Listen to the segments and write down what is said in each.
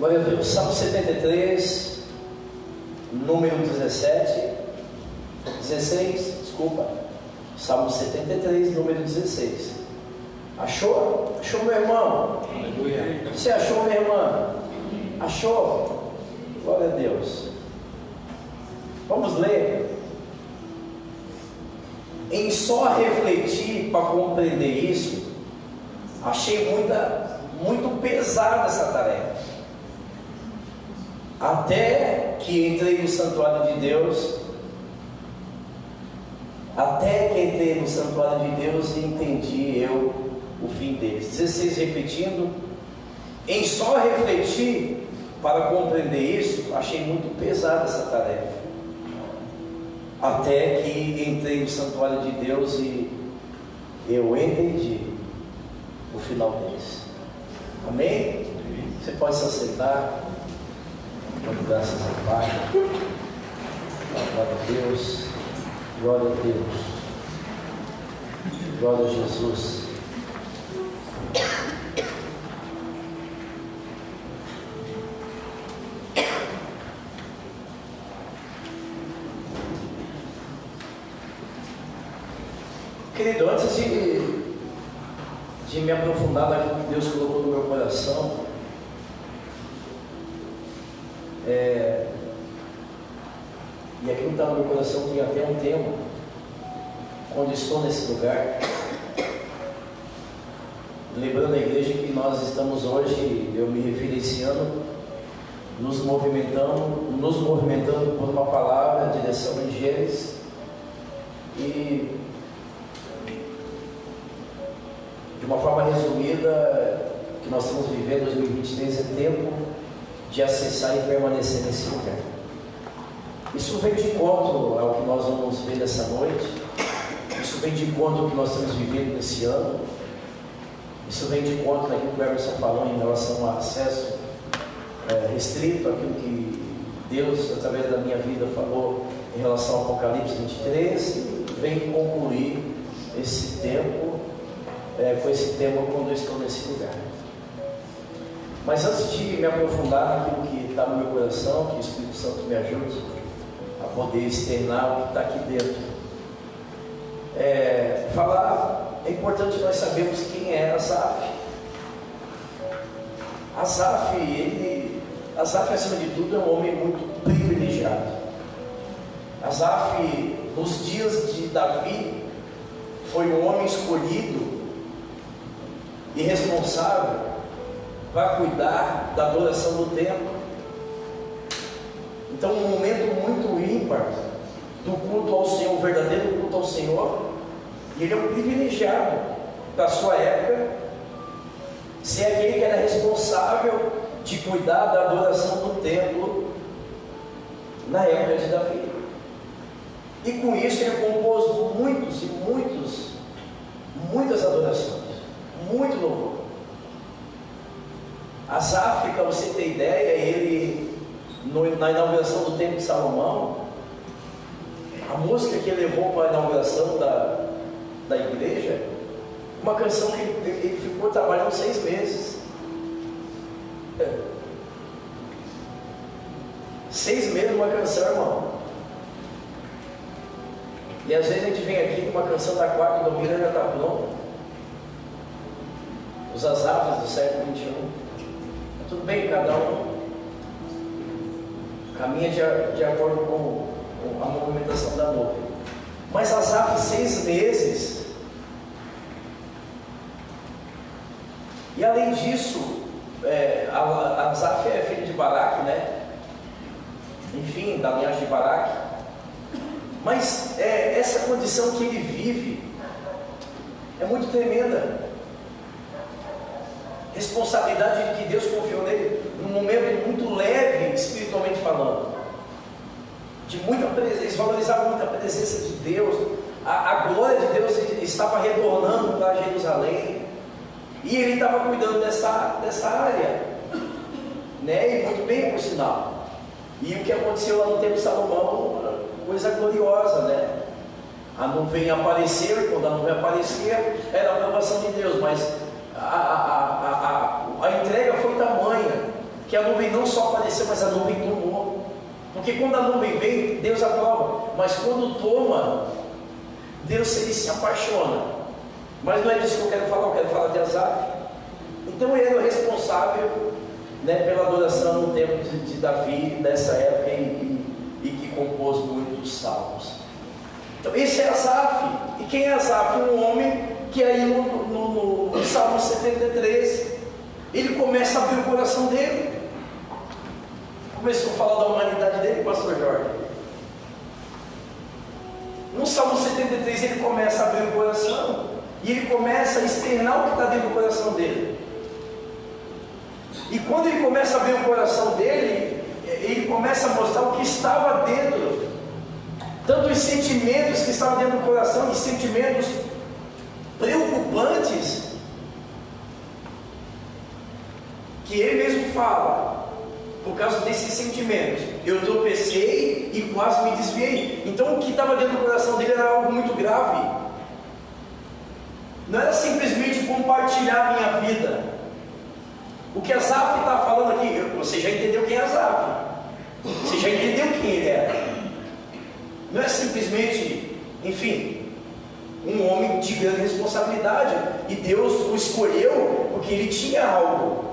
Glória a Deus. Salmo 73, número 16, desculpa. Salmo 73, número 16. Achou? Achou, meu irmão? Aleluia. Você achou, minha irmã? Achou? Glória a Deus. Vamos ler. Em só refletir para compreender isso, achei muito pesada essa tarefa. Até que entrei no santuário de Deus, e entendi o fim deles. 16 repetindo. Em só refletir para compreender isso, achei muito pesada essa tarefa. Até que entrei no santuário de Deus e eu entendi o final deles. Amém? Você pode se aceitar. Dando graças ao Pai. Glória a Deus. Glória a Deus. Glória a Jesus. Querido, antes de me aprofundar naquilo que Deus colocou no meu coração, e aquilo que está no meu coração tem até um tempo, quando estou nesse lugar, lembrando a igreja que nós estamos hoje, eu me referenciando, nos movimentando por uma palavra, direção em Gênesis, e de uma forma resumida, o que nós estamos vivendo em 2023 é tempo de acessar e permanecer nesse lugar. Isso vem de encontro ao que nós vamos ver nessa noite, isso vem de encontro ao que nós estamos vivendo nesse ano, isso vem de encontro àquilo que o Emerson falou em relação ao acesso restrito, aquilo que Deus, através da minha vida, falou em relação ao Apocalipse 23, e vem concluir esse tempo com esse tema quando eu estou nesse lugar. Mas antes de me aprofundar naquilo que está no meu coração, que o Espírito Santo me ajude a poder externar o que está aqui dentro, é importante nós sabermos quem é Asaf. Asaf, acima de tudo, é um homem muito privilegiado. Asaf, nos dias de Davi, foi um homem escolhido e responsável para cuidar da adoração do templo. Então, um momento muito ímpar do culto ao Senhor, o verdadeiro culto ao Senhor, e ele é um privilegiado da sua época, ser aquele que era responsável de cuidar da adoração do templo na época de Davi. E com isso ele compôs muitas adorações, muito louvor. Asaf, para você ter ideia, ele na inauguração do Templo de Salomão, a música que ele levou para a inauguração da igreja, uma canção que ele ficou trabalhando 6 meses. 6 meses uma canção, irmão. E às vezes a gente vem aqui com uma canção da quarta do domingo já está pronta. Os Asafs do século XXI. Tudo bem, cada um caminha de acordo com a movimentação da nuvem. Mas Asaf, 6 meses. E além disso, Asaf é filho de Baraque, né? Enfim, da linhagem de Baraque. Mas essa condição que ele vive é muito tremenda. Responsabilidade que Deus confiou nele num momento muito leve, espiritualmente falando, de muita presença. Eles valorizavam muito a presença de Deus, a glória de Deus estava retornando para Jerusalém, e ele estava cuidando dessa área, né? E muito bem, por sinal. E o que aconteceu lá no Templo de Salomão, coisa gloriosa, né? A nuvem apareceu, quando a nuvem aparecia, era a aprovação de Deus, mas a entrega foi tamanha que a nuvem não só apareceu, mas a nuvem tomou. Porque quando a nuvem vem, Deus aprova. Mas quando toma, Deus ele se apaixona. Mas não é disso que eu quero falar de Asaf. Então ele era o responsável, né, pela adoração no tempo de Davi, dessa época, e que compôs muitos salmos. Então esse é Asaf. E quem é Asaf? Um homem que aí no Salmo 73, ele começa a abrir o coração dele. Começou a falar da humanidade dele, pastor Jorge. No Salmo 73 ele começa a abrir o coração, e ele começa a externar o que está dentro do coração dele. E quando ele começa a abrir o coração dele, ele começa a mostrar o que estava dentro, tanto os sentimentos que estavam dentro do coração, e sentimentos preocupantes, que ele mesmo fala, por causa desses sentimentos, eu tropecei e quase me desviei. Então o que estava dentro do coração dele era algo muito grave. Não era simplesmente compartilhar a minha vida. O que Asaf está falando aqui, você já entendeu quem é Asaf, você já entendeu quem ele é. Não é simplesmente, enfim, um homem de grande responsabilidade, e Deus o escolheu porque ele tinha algo.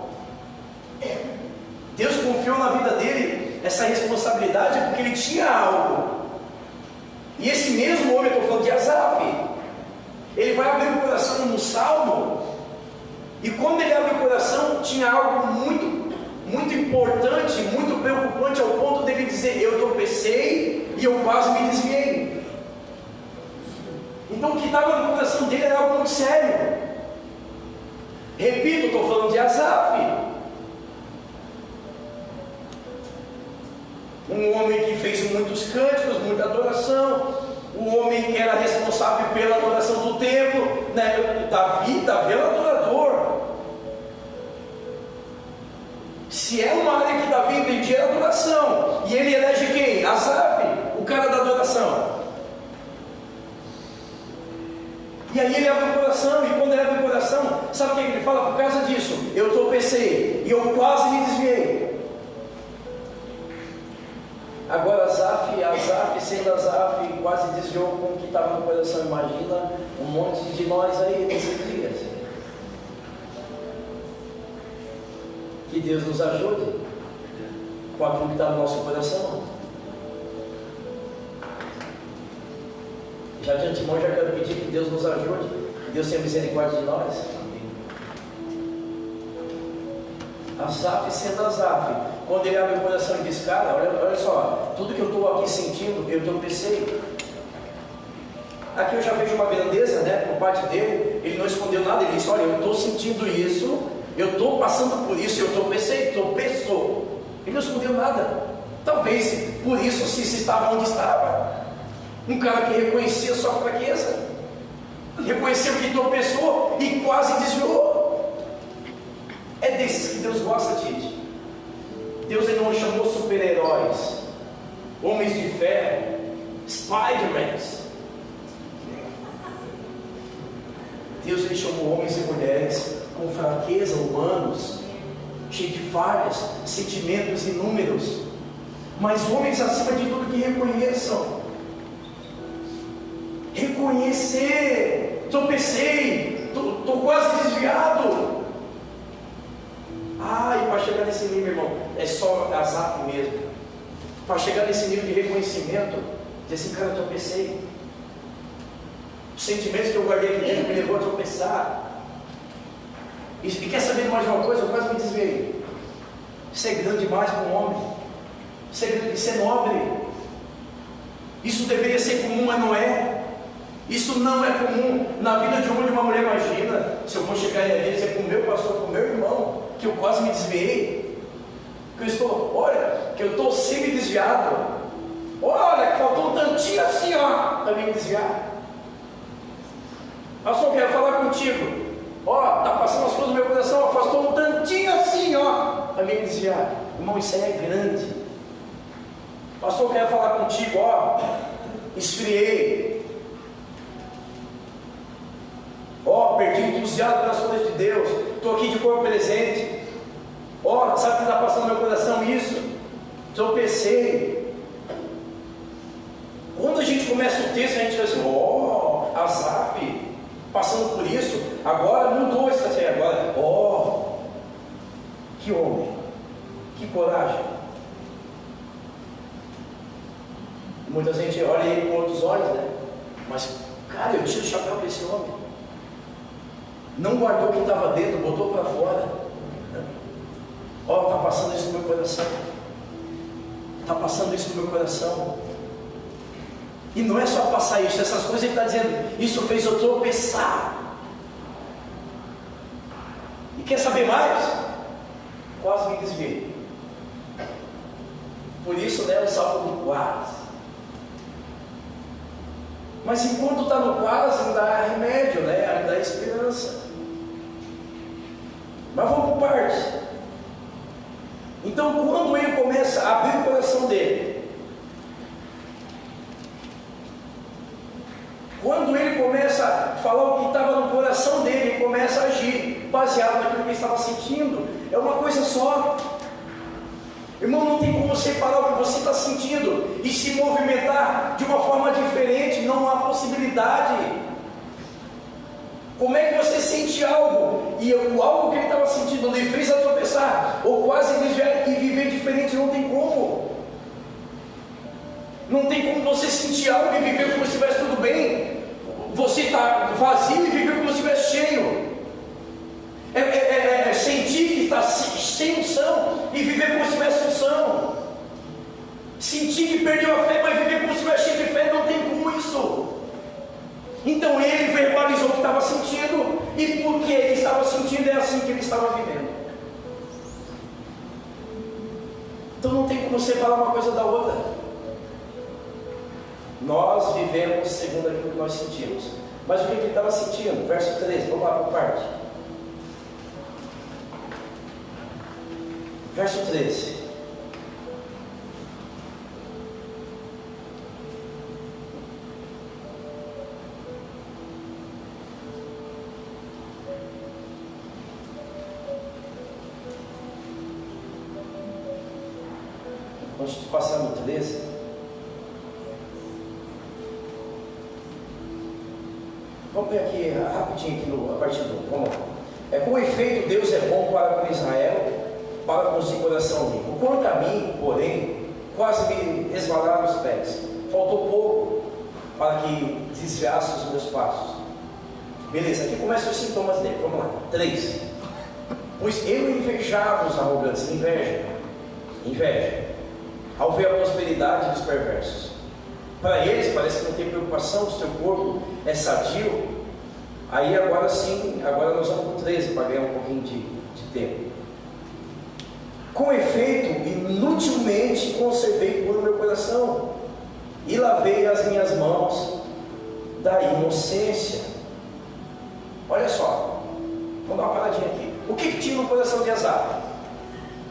Deus confiou na vida dele essa responsabilidade porque ele tinha algo. E esse mesmo homem, eu estou falando de Asaf, ele vai abrir o coração no Salmo, e quando ele abre o coração, tinha algo muito, muito importante, muito preocupante, ao ponto dele dizer: eu tropecei e eu quase me desviei. Então o que estava no coração dele era algo muito sério. Repito, estou falando de Asaf. Um homem que fez muitos cânticos, muita adoração, um homem que era responsável pela adoração do templo, né? Davi era adorador. Se é uma área que Davi entendia, era adoração, e ele elege quem? Asaf, o cara da adoração. E aí ele abre o coração, e quando ele abre o coração, sabe o que ele fala? Por causa disso, eu tropecei e eu quase me desviei. Agora Asaf, sendo Asaf, quase desviou com o que estava no coração. Imagina um monte de nós aí nesses dias. Que Deus nos ajude com aquilo que está no nosso coração. Já de antemão, já quero pedir que Deus nos ajude, que Deus tenha misericórdia de nós. Asaf sendo Asaf, quando ele abre o coração e diz: cara, olha só, tudo que eu estou aqui sentindo, eu tropecei. Aqui eu já vejo uma grandeza, né, por parte dele. Ele não escondeu nada, ele disse: olha, eu estou sentindo isso, eu estou passando por isso, eu tropecei, tropeçou. Ele não escondeu nada. Talvez por isso se estava onde estava. Um cara que reconhecia a sua fraqueza, reconheceu que tropeçou e quase desviou. É desses que Deus gosta, Tite. Deus ele não chamou super-heróis, homens de fé, Spider-Mans. Deus ele chamou homens e mulheres com fraqueza, humanos, cheios de falhas, sentimentos inúmeros, mas homens acima de tudo que reconhecer, tropecei, estou quase desviado. E para chegar nesse nível, irmão, é só Asaf mesmo. Para chegar nesse nível de reconhecimento, dizer assim: cara, eu tropecei. Os sentimentos que eu guardei aqui dentro me levou a tropeçar. E quer saber de mais uma coisa? Eu quase me desviei. Isso é grande demais para um homem. Isso é nobre. Isso deveria ser comum, mas não é. Isso não é comum na vida de uma mulher. Imagina se eu vou chegar e dizer para o meu pastor, para o meu irmão, que eu quase me desviei, que eu estou semi-desviado, olha, que faltou um tantinho assim, para me desviar. Pastor, eu quero falar contigo, está passando as coisas no meu coração, faltou um tantinho assim, para me desviar. Irmão, isso aí é grande. Pastor, eu quero falar contigo, esfriei, perdi o entusiasmo pelas coisas de Deus, estou aqui de corpo presente, Sabe o que está passando no meu coração? Isso, tropecei. Quando a gente começa o texto, a gente diz assim, Asaf, passando por isso, agora mudou a estratégia, agora, que homem, que coragem. Muita gente olha ele com outros olhos, né? Mas, cara, eu tiro o chapéu para esse homem. Não guardou o que estava dentro, botou para fora. Está passando isso no meu coração. Está passando isso no meu coração. E não é só passar isso, essas coisas ele está dizendo, isso fez eu tropeçar. E quer saber mais? Quase me desviei. Por isso, né, o salmo do quase. Mas enquanto está no quase, não dá remédio, né? Não dá esperança. Mas vamos por partes. Então, quando ele começa a abrir o coração dele, quando ele começa a falar o que estava no coração dele, ele começa a agir baseado naquilo que ele estava sentindo. É uma coisa só. Irmão, não tem como separar o que você está sentindo e se movimentar de uma forma diferente. Não há possibilidade. Como é que você sente algo e algo que ele estava sentindo lhe fez a tropeçar ou quase desviar e viver diferente? Não tem como. Não tem como você sentir algo e viver como se estivesse tudo bem. Você está vazio e viver como se estivesse cheio. Sentir que está sem unção e viver como se tivesse unção. Sentir que perdeu a fé, mas viver como se estivesse cheio de fé. Não tem como isso. Então ele verbalizou o que estava sentindo, e porque ele estava sentindo, é assim que ele estava vivendo. Então não tem como separar uma coisa da outra. Nós vivemos segundo aquilo que nós sentimos. Mas o que ele estava sentindo? Verso 13, vamos lá por parte. Verso 13. Antes de passar no 13, vamos ver aqui rapidinho aqui a partir do. Vamos lá. Com efeito, Deus é bom para com Israel, para com os de coração limpo. Quanto a mim, porém, quase me resvalaram os pés. Faltou pouco para que desviasse os meus passos. Beleza, aqui começam os sintomas dele. Vamos lá. 3. Pois eu invejava os arrogantes. Inveja. Ao ver a prosperidade dos perversos. Para eles parece que não tem preocupação, se o teu corpo é sadio. Aí agora sim, agora nós vamos para o 13 para ganhar um pouquinho de tempo. Com efeito, inutilmente conservei puro meu coração e lavei as minhas mãos da inocência. Olha só, vamos dar uma paradinha aqui. O que tinha no coração de Asaf?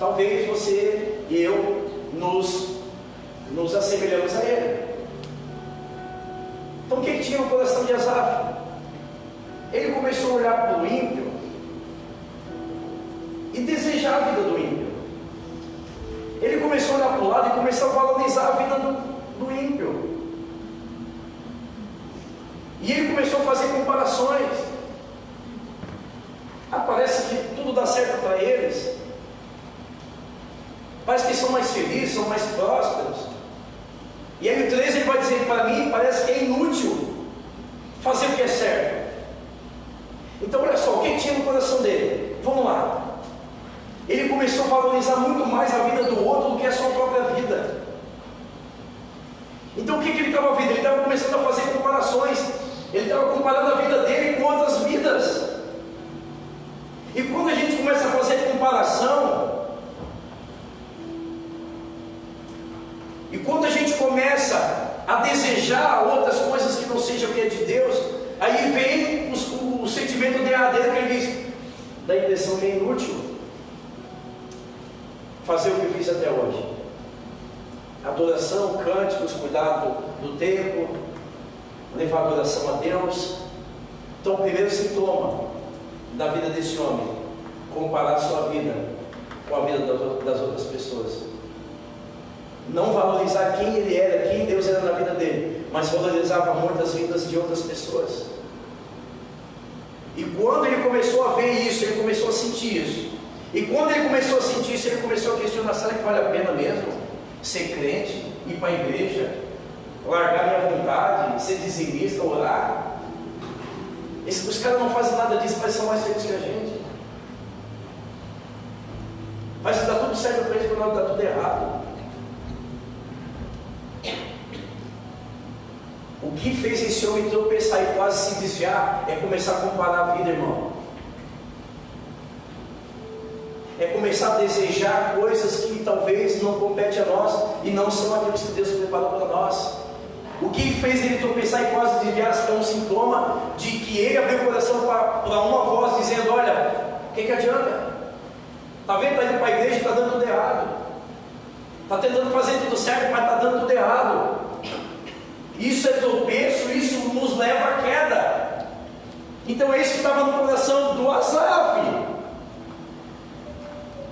Talvez você e eu nos assemelhamos a ele. Então o que tinha no coração de Asaf? Ele começou a olhar para o ímpio e desejar a vida do ímpio. Ele começou a olhar para o lado e começou a valorizar a vida do ímpio. E ele começou a fazer comparações. Parece que tudo dá certo para eles. Parece que são mais felizes, são mais prósperos. E aí o 13 ele vai dizer, para mim parece que é inútil fazer o que é certo. Então olha só, o que tinha no coração dele? Vamos lá. Ele começou a valorizar muito mais a vida do outro do que a sua própria vida. Então o que ele estava vendo? Ele estava começando a fazer comparações. Ele estava comparando a vida dele com outras vidas. E quando a gente começa a fazer comparação, e quando a gente começa a desejar outras coisas que não sejam o que é de Deus, aí vem o sentimento derradeiro que ele diz, da impressão que é inútil fazer o que eu fiz até hoje. Adoração, cânticos, cuidado do tempo, levar a adoração a Deus. Então o primeiro sintoma da vida desse homem, comparar a sua vida com a vida das outras pessoas. Não valorizar quem ele era, quem Deus era na vida dele, mas valorizava muitas vidas de outras pessoas. E quando ele começou a ver isso, ele começou a sentir isso. E quando ele começou a sentir isso, ele começou a questionar: será que vale a pena mesmo ser crente, ir para a igreja, largar minha vontade, ser dizimista, orar? Os caras não fazem nada disso, mas são mais felizes que a gente. Mas se dá tudo certo para eles, quando dá tudo errado. O que fez esse homem tropeçar e quase se desviar é começar a comparar a vida, irmão. É começar a desejar coisas que talvez não competem a nós e não são aqueles que Deus preparou para nós. O que fez ele tropeçar e quase desviar é um sintoma de que ele abriu o coração para uma voz dizendo: olha, o que adianta? Está vendo? Está indo para a igreja e está dando tudo errado. Está tentando fazer tudo certo, mas está dando tudo errado. Isso é tropeço, isso nos leva à queda. Então é isso que estava no coração do Asaf.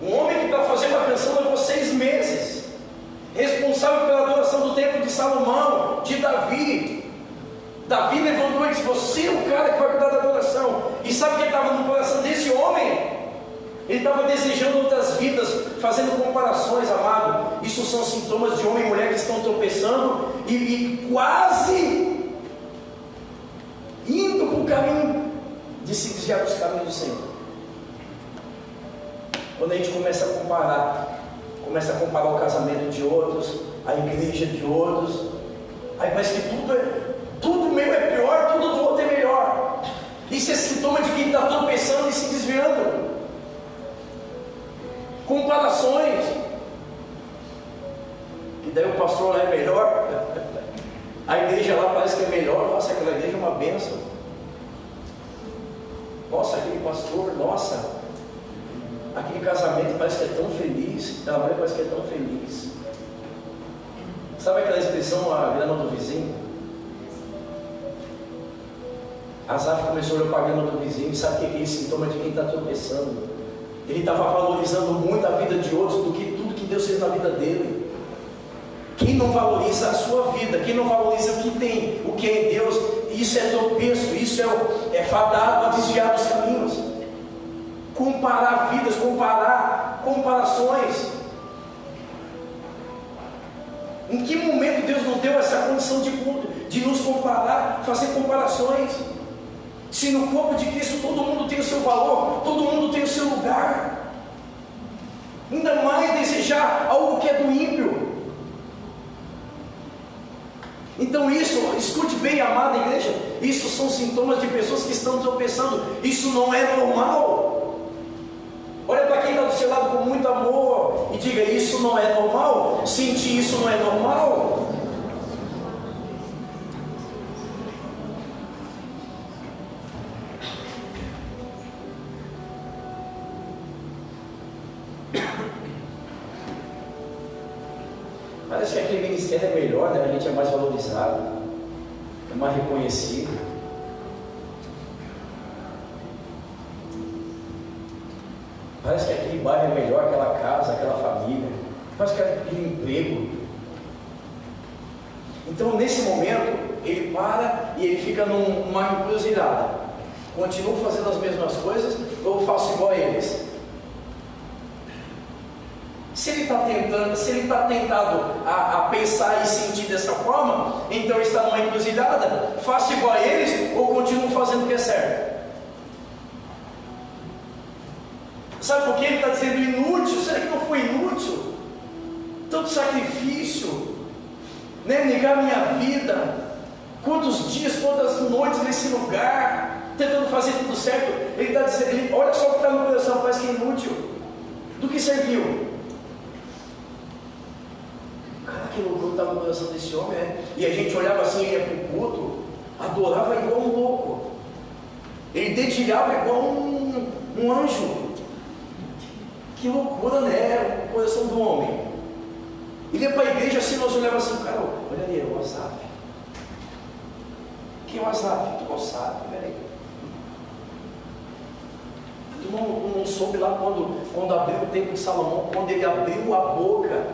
Um homem que está fazendo a canção levou 6 meses, responsável pela adoração do templo de Salomão, de Davi. Davi levantou e disse: você é o cara que vai cuidar da adoração. E sabe o que estava no coração desse homem? Ele estava desejando outras vidas, fazendo comparações, amado. Isso são sintomas de homem e mulher que estão tropeçando e quase indo para o caminho de se desviar dos caminhos do Senhor. Quando a gente começa a comparar o casamento de outros, a igreja de outros, aí parece que tudo meu é pior, tudo do outro é melhor. Isso é sintoma de quem está tropeçando e se desviando. Comparações. E daí o pastor lá é melhor, a igreja lá parece que é melhor. Nossa, aquela igreja é uma bênção. Nossa, aquele pastor, nossa, aquele casamento parece que é tão feliz, aquela mulher parece que é tão feliz. Sabe aquela expressão, a grama do vizinho? Asaf começou a olhar para a grama do vizinho e sabe o que é esse sintoma de quem está tropeçando? Ele estava valorizando muito a vida de outros do que tudo que Deus fez na vida dele. Quem não valoriza a sua vida, quem não valoriza o que tem, o que é em Deus, isso é tropeço, isso é fadado a desviar dos caminhos. Comparar vidas, comparações. Em que momento Deus não deu essa condição de nos comparar, fazer comparações? Se no corpo de Cristo todo mundo tem o seu valor, todo mundo tem o seu lugar, ainda mais desejar algo que é do ímpio. Então isso, escute bem, amada igreja, isso são sintomas de pessoas que estão tropeçando. Isso não é normal. Olha para quem está do seu lado com muito amor e diga: isso não é normal. Sentir isso não é normal. Parece que aquele ministério é melhor, né? A gente é mais valorizado, é mais reconhecido. Parece que aquele bairro é melhor, aquela casa, aquela família. Parece que é aquele emprego. Então, nesse momento, ele para e ele fica numa encruzilhada. Continuo fazendo as mesmas coisas ou eu faço igual a eles? Se ele está tentado a pensar e sentir dessa forma, então ele está numa encruzilhada: faço igual a eles ou continuo fazendo o que é certo? Sabe por que ele está dizendo inútil? Será que não foi inútil? Tanto sacrifício, né? Negar minha vida, quantos dias, quantas noites nesse lugar, tentando fazer tudo certo. Ele está dizendo, olha só o que está no coração, parece que é inútil. Do que serviu? Cara, que loucura estava no coração desse homem, né? E a gente olhava assim, ele ia para o culto, adorava igual um louco, ele dedilhava igual um anjo. Que loucura, né? O coração do homem. Ele ia para a igreja assim, nós olhávamos assim: cara, olha ali, é o Asaf. Quem é o Asaf? Tu não sabe, velho. Tu não soube lá quando abriu o templo de Salomão, quando ele abriu a boca,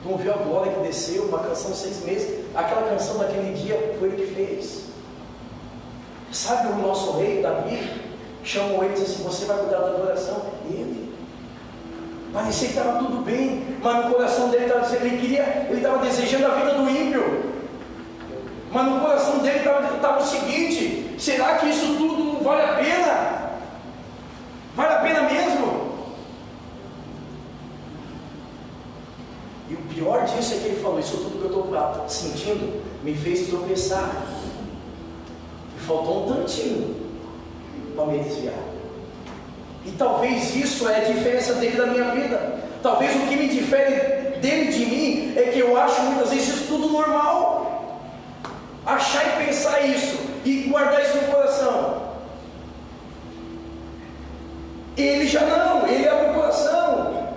tu não viu a glória que desceu, uma canção 6 meses, aquela canção daquele dia foi ele que fez. Sabe o nosso rei Davi chamou ele e disse assim: você vai cuidar da adoração? Ele parecia que estava tudo bem, mas no coração dele ele estava desejando a vida do ímpio. Mas no coração dele estava o seguinte: será que isso tudo vale a pena? Vale a pena mesmo? E o pior disso é que ele falou: isso tudo que eu estou sentindo me fez tropeçar. E faltou um tantinho para me desviar. E talvez isso é a diferença dele da minha vida. Talvez o que me difere dele de mim é que eu acho muitas vezes isso tudo normal. Achar e pensar isso e guardar isso no coração. Ele já não, ele abre o coração.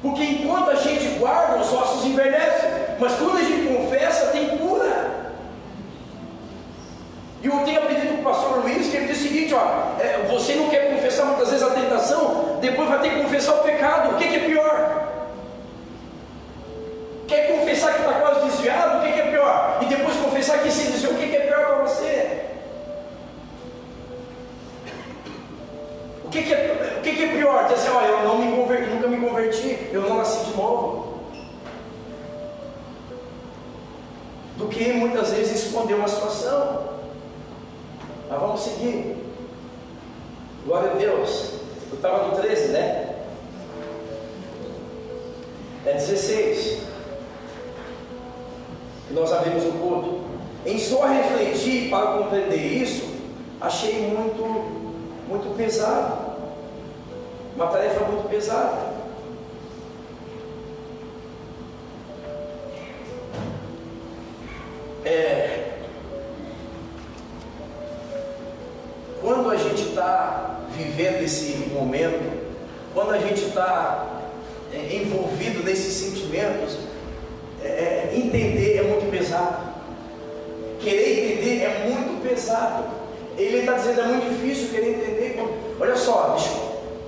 Porque enquanto a gente guarda, os ossos envelhecem, mas quando a gente confessa, tem cura. E eu tenho aprendido com o pastor Luiz, que ele diz o seguinte: você não quer confessar muitas vezes a tentação, depois vai ter que confessar o pecado. O que é pior? Quer confessar que está quase desviado? O que é pior? E depois confessar que se desviou, o que é pior para você? O que é pior? Dizer assim: eu não me converti, nunca me converti, eu não nasci de novo. Do que muitas vezes esconder uma situação. Mas vamos seguir. Glória a Deus. Eu estava no 13, né? É 16. Que nós abrimos o culto. Em só refletir para compreender isso, achei muito pesado. Uma tarefa muito pesada. Quando a gente está vivendo esse momento, quando a gente está envolvido nesses sentimentos, entender é muito pesado. Querer entender é muito pesado. Ele está dizendo: é muito difícil querer entender. Olha só,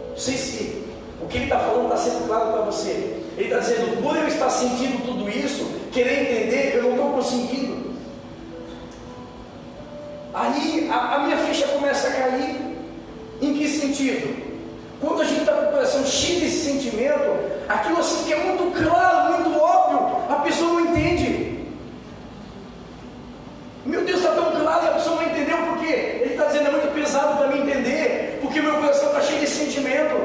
não sei se o que ele está falando está sendo claro para você. Ele está dizendo: por eu estar sentindo tudo isso, querer entender, eu não estou conseguindo. Aí a minha ficha começa a cair. Em que sentido? Quando a gente está com o coração cheio desse sentimento, aquilo assim que é muito claro, muito óbvio, a pessoa não entende. Meu Deus, está tão claro e a pessoa não entendeu por quê? Ele está dizendo: é muito pesado para mim entender, porque meu coração está cheio desse sentimento.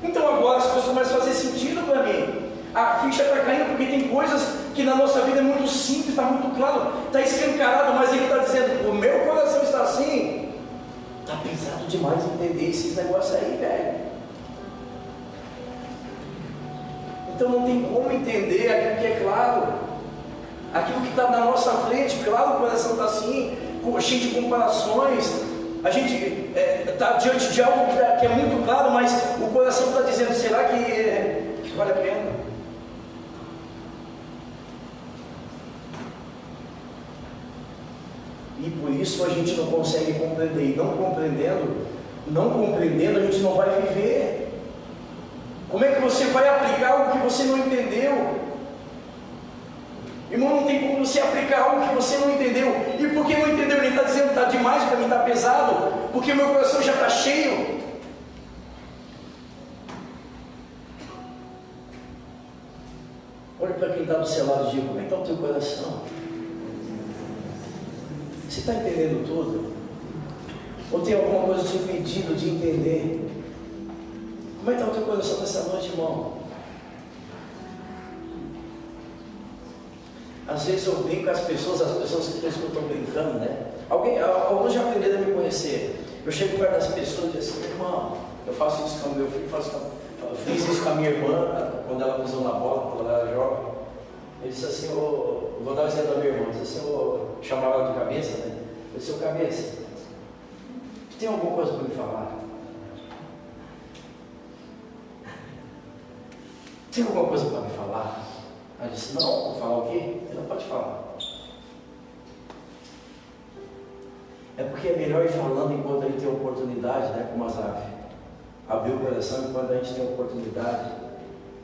Então agora as coisas começam a fazer sentido para mim. A ficha está caindo porque tem coisas que na nossa vida é muito simples, está muito claro, está escancarado, mas ele está dizendo: o meu coração está assim. Está pesado demais entender esses negócios aí, velho. Então não tem como entender aquilo que é claro, aquilo que está na nossa frente. Claro, o coração está assim, cheio de comparações. A gente está diante de algo que é muito claro, mas o coração está dizendo: será que vale a pena? E por isso a gente não consegue compreender. E não compreendendo, a gente não vai viver. Como é que você vai aplicar algo que você não entendeu? Irmão, não tem como você aplicar algo que você não entendeu. E por que não entendeu? Ele está dizendo: está demais para mim, está pesado, porque meu coração já está cheio. Olha para quem está do seu lado e diga: como é que está o teu coração? Você está entendendo tudo? Ou tem alguma coisa te impedindo de entender? Como é que está o teu coração nessa noite, irmão? Às vezes eu brinco com as pessoas que pensam que eu estou brincando, né? Alguns já aprenderam a me conhecer. Eu chego perto das pessoas e digo assim: irmão, eu faço isso com o meu filho, fiz isso com a minha irmã, quando ela pisou na bola, quando ela era jovem. Ele disse assim: vou dar um exemplo da minha irmã. Ele disse assim: chamava ela de cabeça, né? Eu disse: cabeça, tu tem alguma coisa para me falar? Tem alguma coisa para me falar? Ela disse: não, vou falar o quê? Ela pode falar. É porque é melhor ir falando enquanto a gente tem oportunidade, né? Como Asaf. Abrir o coração enquanto a gente tem oportunidade.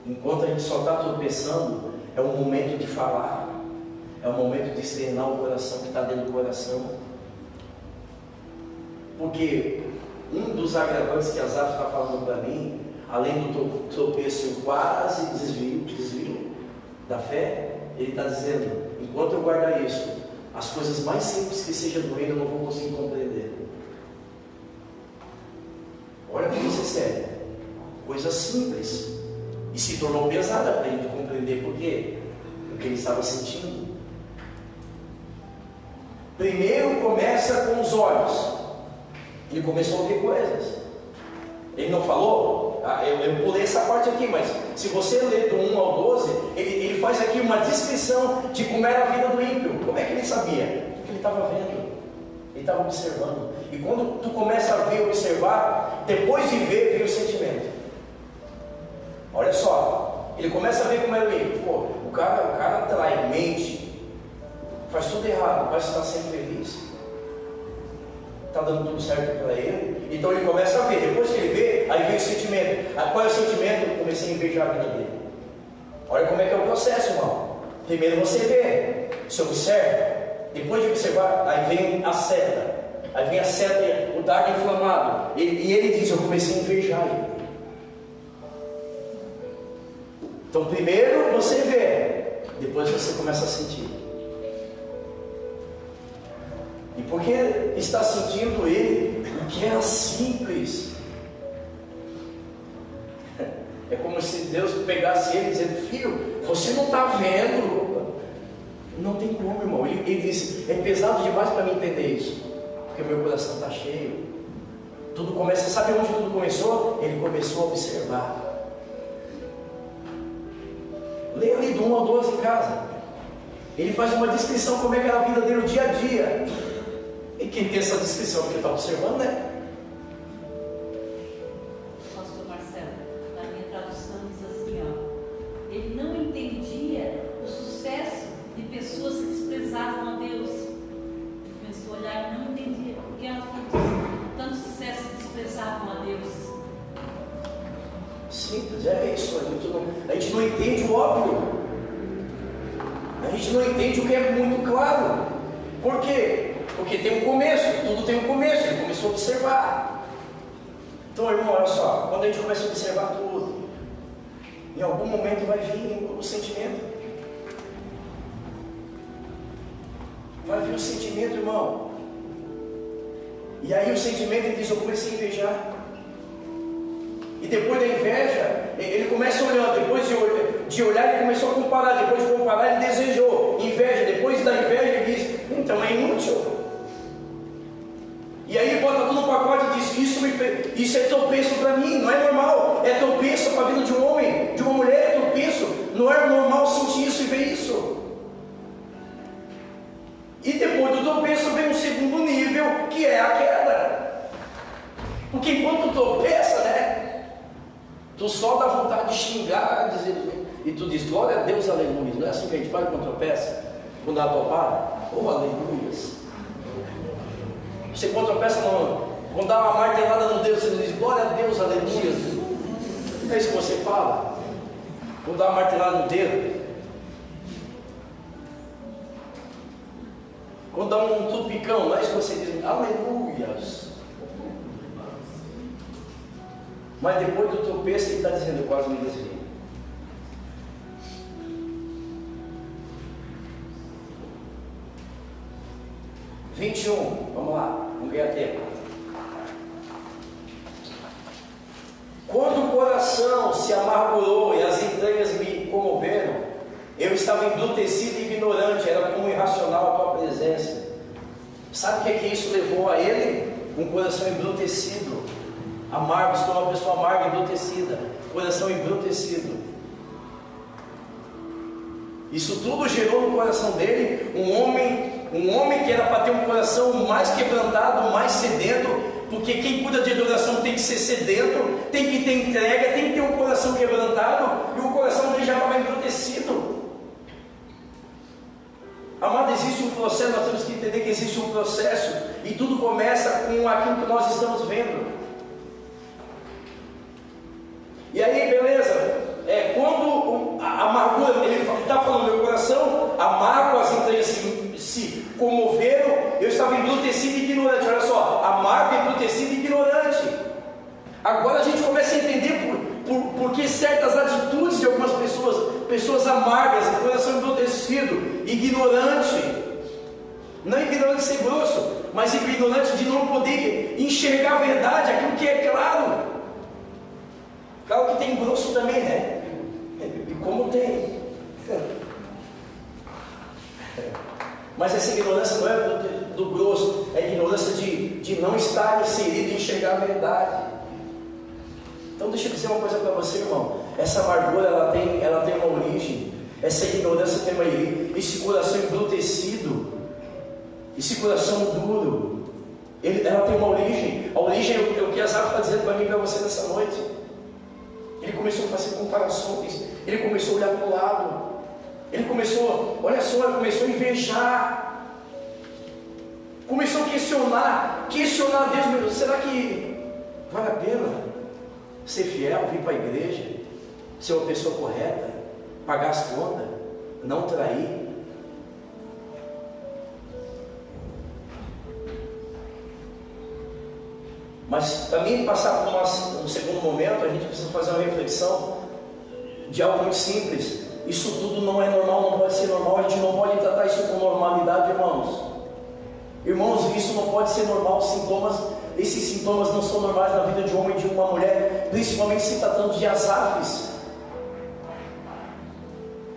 Enquanto a gente só está tropeçando, é o momento de falar. É o momento de externar o coração que está dentro do coração. Porque um dos agravantes que Asaf está falando para mim, além do tropeço e quase desvio da fé, ele está dizendo: enquanto eu guardar isso, as coisas mais simples que sejam do reino eu não vou conseguir compreender. Olha como isso é sério. Coisa simples. E se tornou pesada para ele compreender por quê? Porque ele estava sentindo. Primeiro começa com os olhos. Ele começou a ouvir coisas. Ele não falou? Eu pulei essa parte aqui, mas se você ler do 1 ao 12, ele faz aqui uma descrição de como era a vida do ímpio. Como é que ele sabia? Porque ele estava vendo. Ele estava observando. E quando tu começa a ver e observar, depois de ver, vem o sentimento. Olha só, ele começa a ver como era o ímpio. Pô, o cara trai, mente, faz tudo errado, parece estar sempre feliz, está dando tudo certo para ele. Então ele começa a ver, depois que ele vê, aí vem o sentimento. Qual é o sentimento? Eu comecei a invejar a vida dele. Olha como é que é o processo, irmão. Primeiro você vê, você observa, depois de observar, aí vem a seta. Aí vem a seta, o dardo inflamado. E ele diz: eu comecei a invejar ele. Então primeiro você vê, depois você começa a sentir. E porque está sentindo ele, o que era simples, é como se Deus pegasse ele dizendo: filho, você não está vendo. Não tem como, irmão. Ele disse: é pesado demais para mim entender isso, porque meu coração está cheio. Tudo começa, sabe onde tudo começou? Ele começou a observar. Leia ali do 1 ao 12 em casa. Ele faz uma descrição como é que era a vida dele, o dia a dia. E quem tem essa descrição que ele está observando, né? Pastor Marcelo, na minha tradução diz assim, ó: ele não entendia o sucesso de pessoas que desprezavam a Deus. Ele começou a olhar e não entendia porque elas com tanto sucesso desprezavam a Deus. Simples, é isso. A gente não entende o óbvio. A gente não entende o que é muito claro. Por quê? Porque tem um começo, tudo tem um começo. Ele começou a observar. Então, irmão, olha só, quando a gente começa a observar tudo, em algum momento vai vir o sentimento. Vai vir o sentimento, irmão. E aí o sentimento, ele diz: eu comecei a invejar. E depois da inveja, ele começa olhando. Depois de olhar, ele começou a comparar. Depois de comparar, ele desejou inveja. Depois da inveja, ele diz: então é inútil. E aí ele bota tudo no pacote e diz: isso é tropeço para mim, não é normal. É tropeço para a vida de um homem, de uma mulher, é tropeço. Não é normal sentir isso e ver isso. E depois do tropeço vem um segundo nível, que é a queda. Porque enquanto tu tropeça, né, tu só dá vontade de xingar, dizer, e tu diz: glória a Deus, aleluia. Não é assim que a gente faz quando tropeça? Quando dá topada? Oh, aleluias. Você quando tropeça, quando dá uma martelada no dedo, você diz: glória a Deus, aleluia. Não é isso que você fala? Quando dá uma martelada no dedo. Quando dá um tupicão, não é isso que você diz: aleluias. Mas depois do tropeço, ele está dizendo: eu quase me desviei. Vamos lá, vamos ganhar tempo. Quando o coração se amargurou e as entranhas me comoveram, eu estava embrutecido e ignorante, era como irracional a tua presença. Sabe o que isso levou a ele? Um coração embrutecido, amargo, se tornou uma pessoa amarga, embrutecida, coração embrutecido. Isso tudo gerou no coração dele um homem que era para ter um coração mais quebrantado, mais sedento, porque quem cuida de adoração tem que ser sedento, tem que ter entrega, tem que ter um coração quebrantado, e o coração dele já estava embrutecido. Amado, existe um processo, nós temos que entender que existe um processo, e tudo começa com aquilo que nós estamos vendo. E aí, beleza, quando a amargura, ele está falando, meu coração amargo, as entranhas se comoveram, eu estava embrutecido e ignorante. Olha só, amargo, embrutecido e ignorante. Agora a gente começa a entender por que certas atitudes de algumas pessoas amargas, de coração embrutecido, ignorante. Não ignorante de ser grosso, mas ignorante de não poder enxergar a verdade, aquilo que é claro. Claro que tem grosso também, né? E como tem. Mas essa ignorância não é do grosso, é a ignorância de não estar inserido e enxergar a verdade. Então deixa eu dizer uma coisa para você, irmão. Essa amargura, ela tem uma origem. Essa ignorância tem uma origem. Esse coração embrutecido, esse coração duro, ela tem uma origem. A origem é o que Asaf está dizendo para mim e para você nessa noite. Ele começou a fazer comparações, ele começou a olhar para o lado, ele começou, olha só, ele começou a invejar, começou a questionar Deus, será que vale a pena ser fiel, vir para a igreja, ser uma pessoa correta, pagar as contas, não trair? Mas também passar por um segundo momento, a gente precisa fazer uma reflexão de algo muito simples. Isso tudo não é normal, não pode ser normal, a gente não pode tratar isso com normalidade, irmãos. Irmãos, isso não pode ser normal. Esses sintomas não são normais na vida de um homem e de uma mulher, principalmente se tratando de Asafs.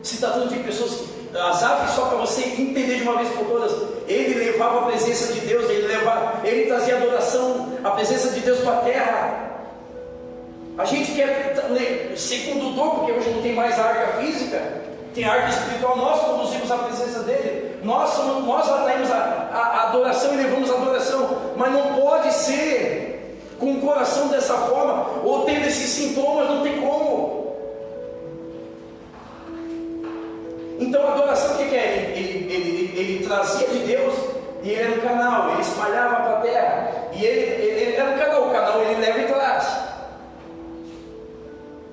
Se tratando de pessoas que... Asaf, só para você entender de uma vez por todas, ele levava a presença de Deus, ele trazia a adoração, a presença de Deus para a terra. A gente quer ser condutor, porque hoje não tem mais a arca física, tem a arca espiritual, nós conduzimos a presença dele, nós atraímos a adoração e levamos a adoração, mas não pode ser com o coração dessa forma, ou tendo esses sintomas, não tem como. Então a adoração, o que é? Ele trazia de Deus, e ele era um canal, ele espalhava para a terra, e ele era um canal, o canal ele leva e traz.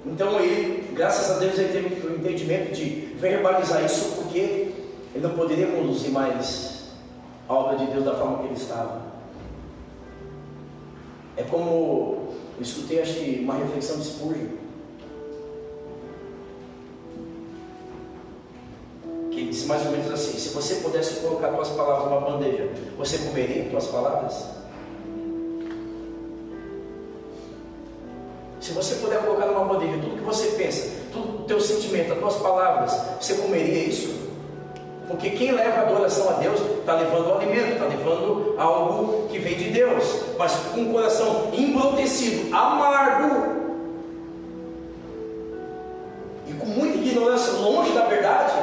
Então ele, graças a Deus, ele teve o entendimento de verbalizar isso, porque ele não poderia conduzir mais a obra de Deus da forma que ele estava. É como, eu escutei acho que uma reflexão de Spurgeon, que ele disse mais ou menos assim: se você pudesse colocar tuas palavras numa bandeja, você comeria tuas palavras? Se você puder colocar numa bandeja tudo que você pensa, tudo o teu sentimento, as tuas palavras, você comeria isso? Porque quem leva a adoração a Deus está levando o alimento, está levando algo que vem de Deus, mas com um coração embrutecido, amargo e com muita ignorância, longe da verdade.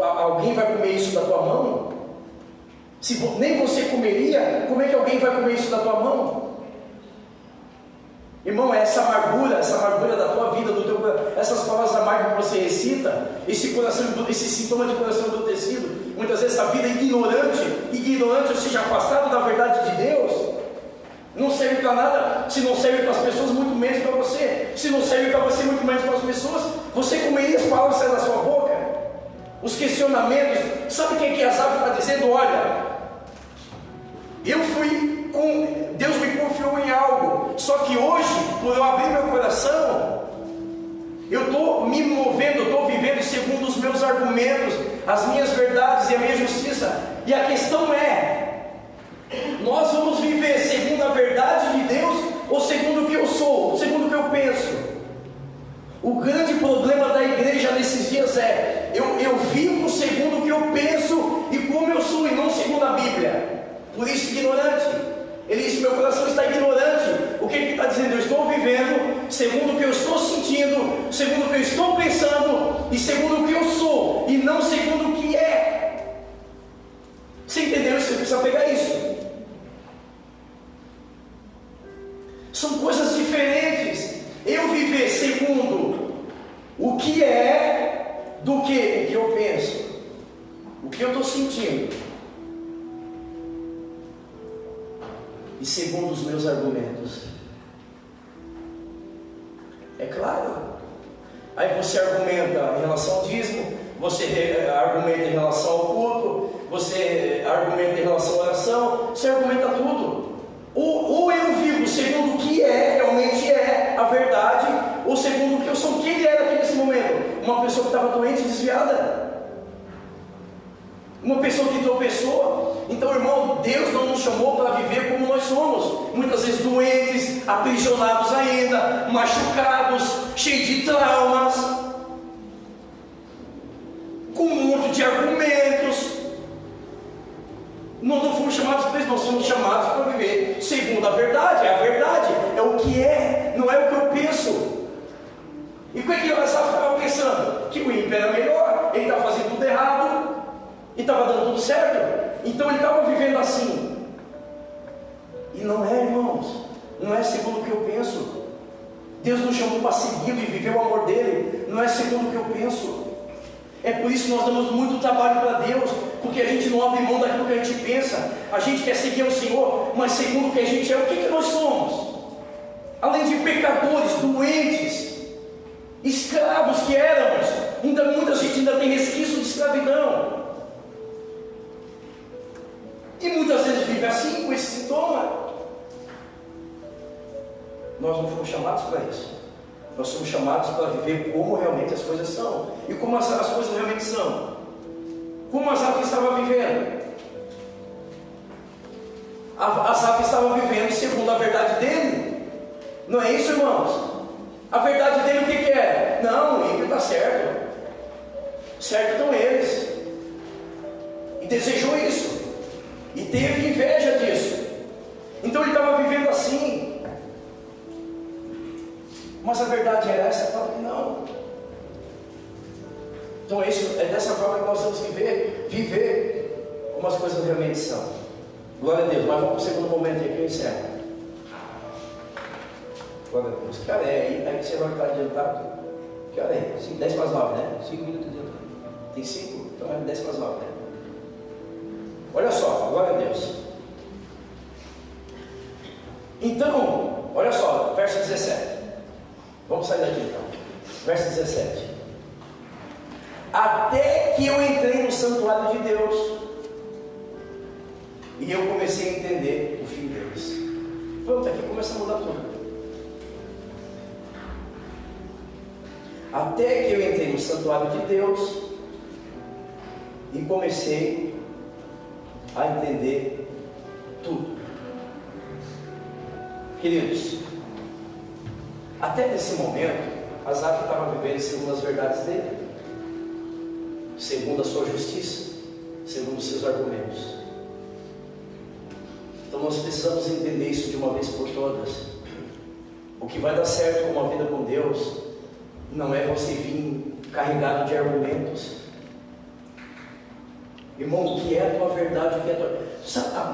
Alguém vai comer isso da tua mão? Se nem você comeria, como é que alguém vai comer isso da tua mão? Irmão, é essa amargura da tua vida, essas palavras amargas que você recita, esse sintoma de coração embrutecido, muitas vezes essa vida ignorante, ou seja, afastado da verdade de Deus, não serve para nada. Se não serve para as pessoas, muito menos para você. Se não serve para você, muito menos para as pessoas. Você comeria as palavras que saem da sua boca? Os questionamentos. Sabe o que Asaf está dizendo? Olha, Deus me confiou em algo, só que hoje, por eu abrir meu coração, eu estou me movendo, eu estou vivendo segundo os meus argumentos, as minhas verdades e a minha justiça. E a questão é: nós vamos viver segundo a verdade de Deus ou segundo o que eu sou, segundo o que eu penso? O grande problema da igreja nesses dias é: eu vivo segundo o que eu penso e como eu sou, e não segundo a Bíblia. Por isso, ignorante. Ele disse: meu coração está ignorante. O que ele está dizendo? Eu estou vivendo segundo o que eu estou sentindo, segundo o que eu estou pensando e segundo o que eu sou, e não segundo o que é. Você entendeu? Você precisa pegar isso. São coisas diferentes. Eu viver segundo o que é do que o que eu penso. O que eu estou sentindo e segundo os meus argumentos. É claro. Aí você argumenta em relação ao dízimo, você argumenta em relação ao culto, você argumenta em relação à oração, você argumenta tudo. Ou eu vivo segundo o que realmente é a verdade, ou segundo o que eu sou, quem ele era aqui nesse momento. Uma pessoa que estava doente e desviada, uma pessoa que tropeçou. Então, irmão, Deus não nos chamou para viver como nós somos, muitas vezes doentes, aprisionados ainda, machucados, cheios de traumas, com um monte de argumentos. Nós não fomos chamados para isso, nós somos chamados para viver segundo a verdade, é o que é, não é o que eu penso. E o que ele estava pensando? Que o ímpio era melhor, ele estava fazendo tudo errado, e estava dando tudo certo, então ele estava vivendo assim. E não é, irmãos, não é segundo o que eu penso. Deus nos chamou para segui-lo e viver o amor dele, não é segundo o que eu penso. É por isso que nós damos muito trabalho para Deus, porque a gente não abre mão daquilo que a gente pensa. A gente quer seguir o Senhor, mas segundo o que a gente é, o que nós somos? Além de pecadores, doentes, escravos que éramos, muita gente ainda tem resquício de escravidão. E muitas vezes vive assim, com esse sintoma. Nós não fomos chamados para isso. Nós somos chamados para viver como realmente as coisas são. E como as coisas realmente são. Como Asaf estava vivendo. Asaf estava vivendo segundo a verdade dele. Não é isso, irmãos? A verdade dele o que é? Não, o ímpio está certo. Certo estão eles. E desejou isso. E teve inveja disso. Então ele estava vivendo assim. Mas a verdade era essa? Fala que não. Então é dessa forma que nós temos que viver como as coisas realmente são. Glória a Deus. Mas vamos para o segundo momento aqui, eu encerro. Glória a Deus. Que hora é? Aí você vai estar adiantado. Que hora é? 10 para as 9, né? 5 minutos adiantado. Tem 5? Então é 10 para as 9, né? Olha só, glória a Deus. Então, olha só, verso 17. Vamos sair daqui então. Verso 17. Até que eu entrei no santuário de Deus e eu comecei a entender o fim deles. Pronto, aqui começa a mudar tudo. Até que eu entrei no santuário de Deus e comecei a entender tudo. Queridos, até nesse momento, Asaf estava vivendo segundo as verdades dele, segundo a sua justiça, segundo os seus argumentos. Então nós precisamos entender isso de uma vez por todas. O que vai dar certo com uma vida com Deus não é você vir carregado de argumentos. Irmão, o que é a tua verdade? O que é a tua...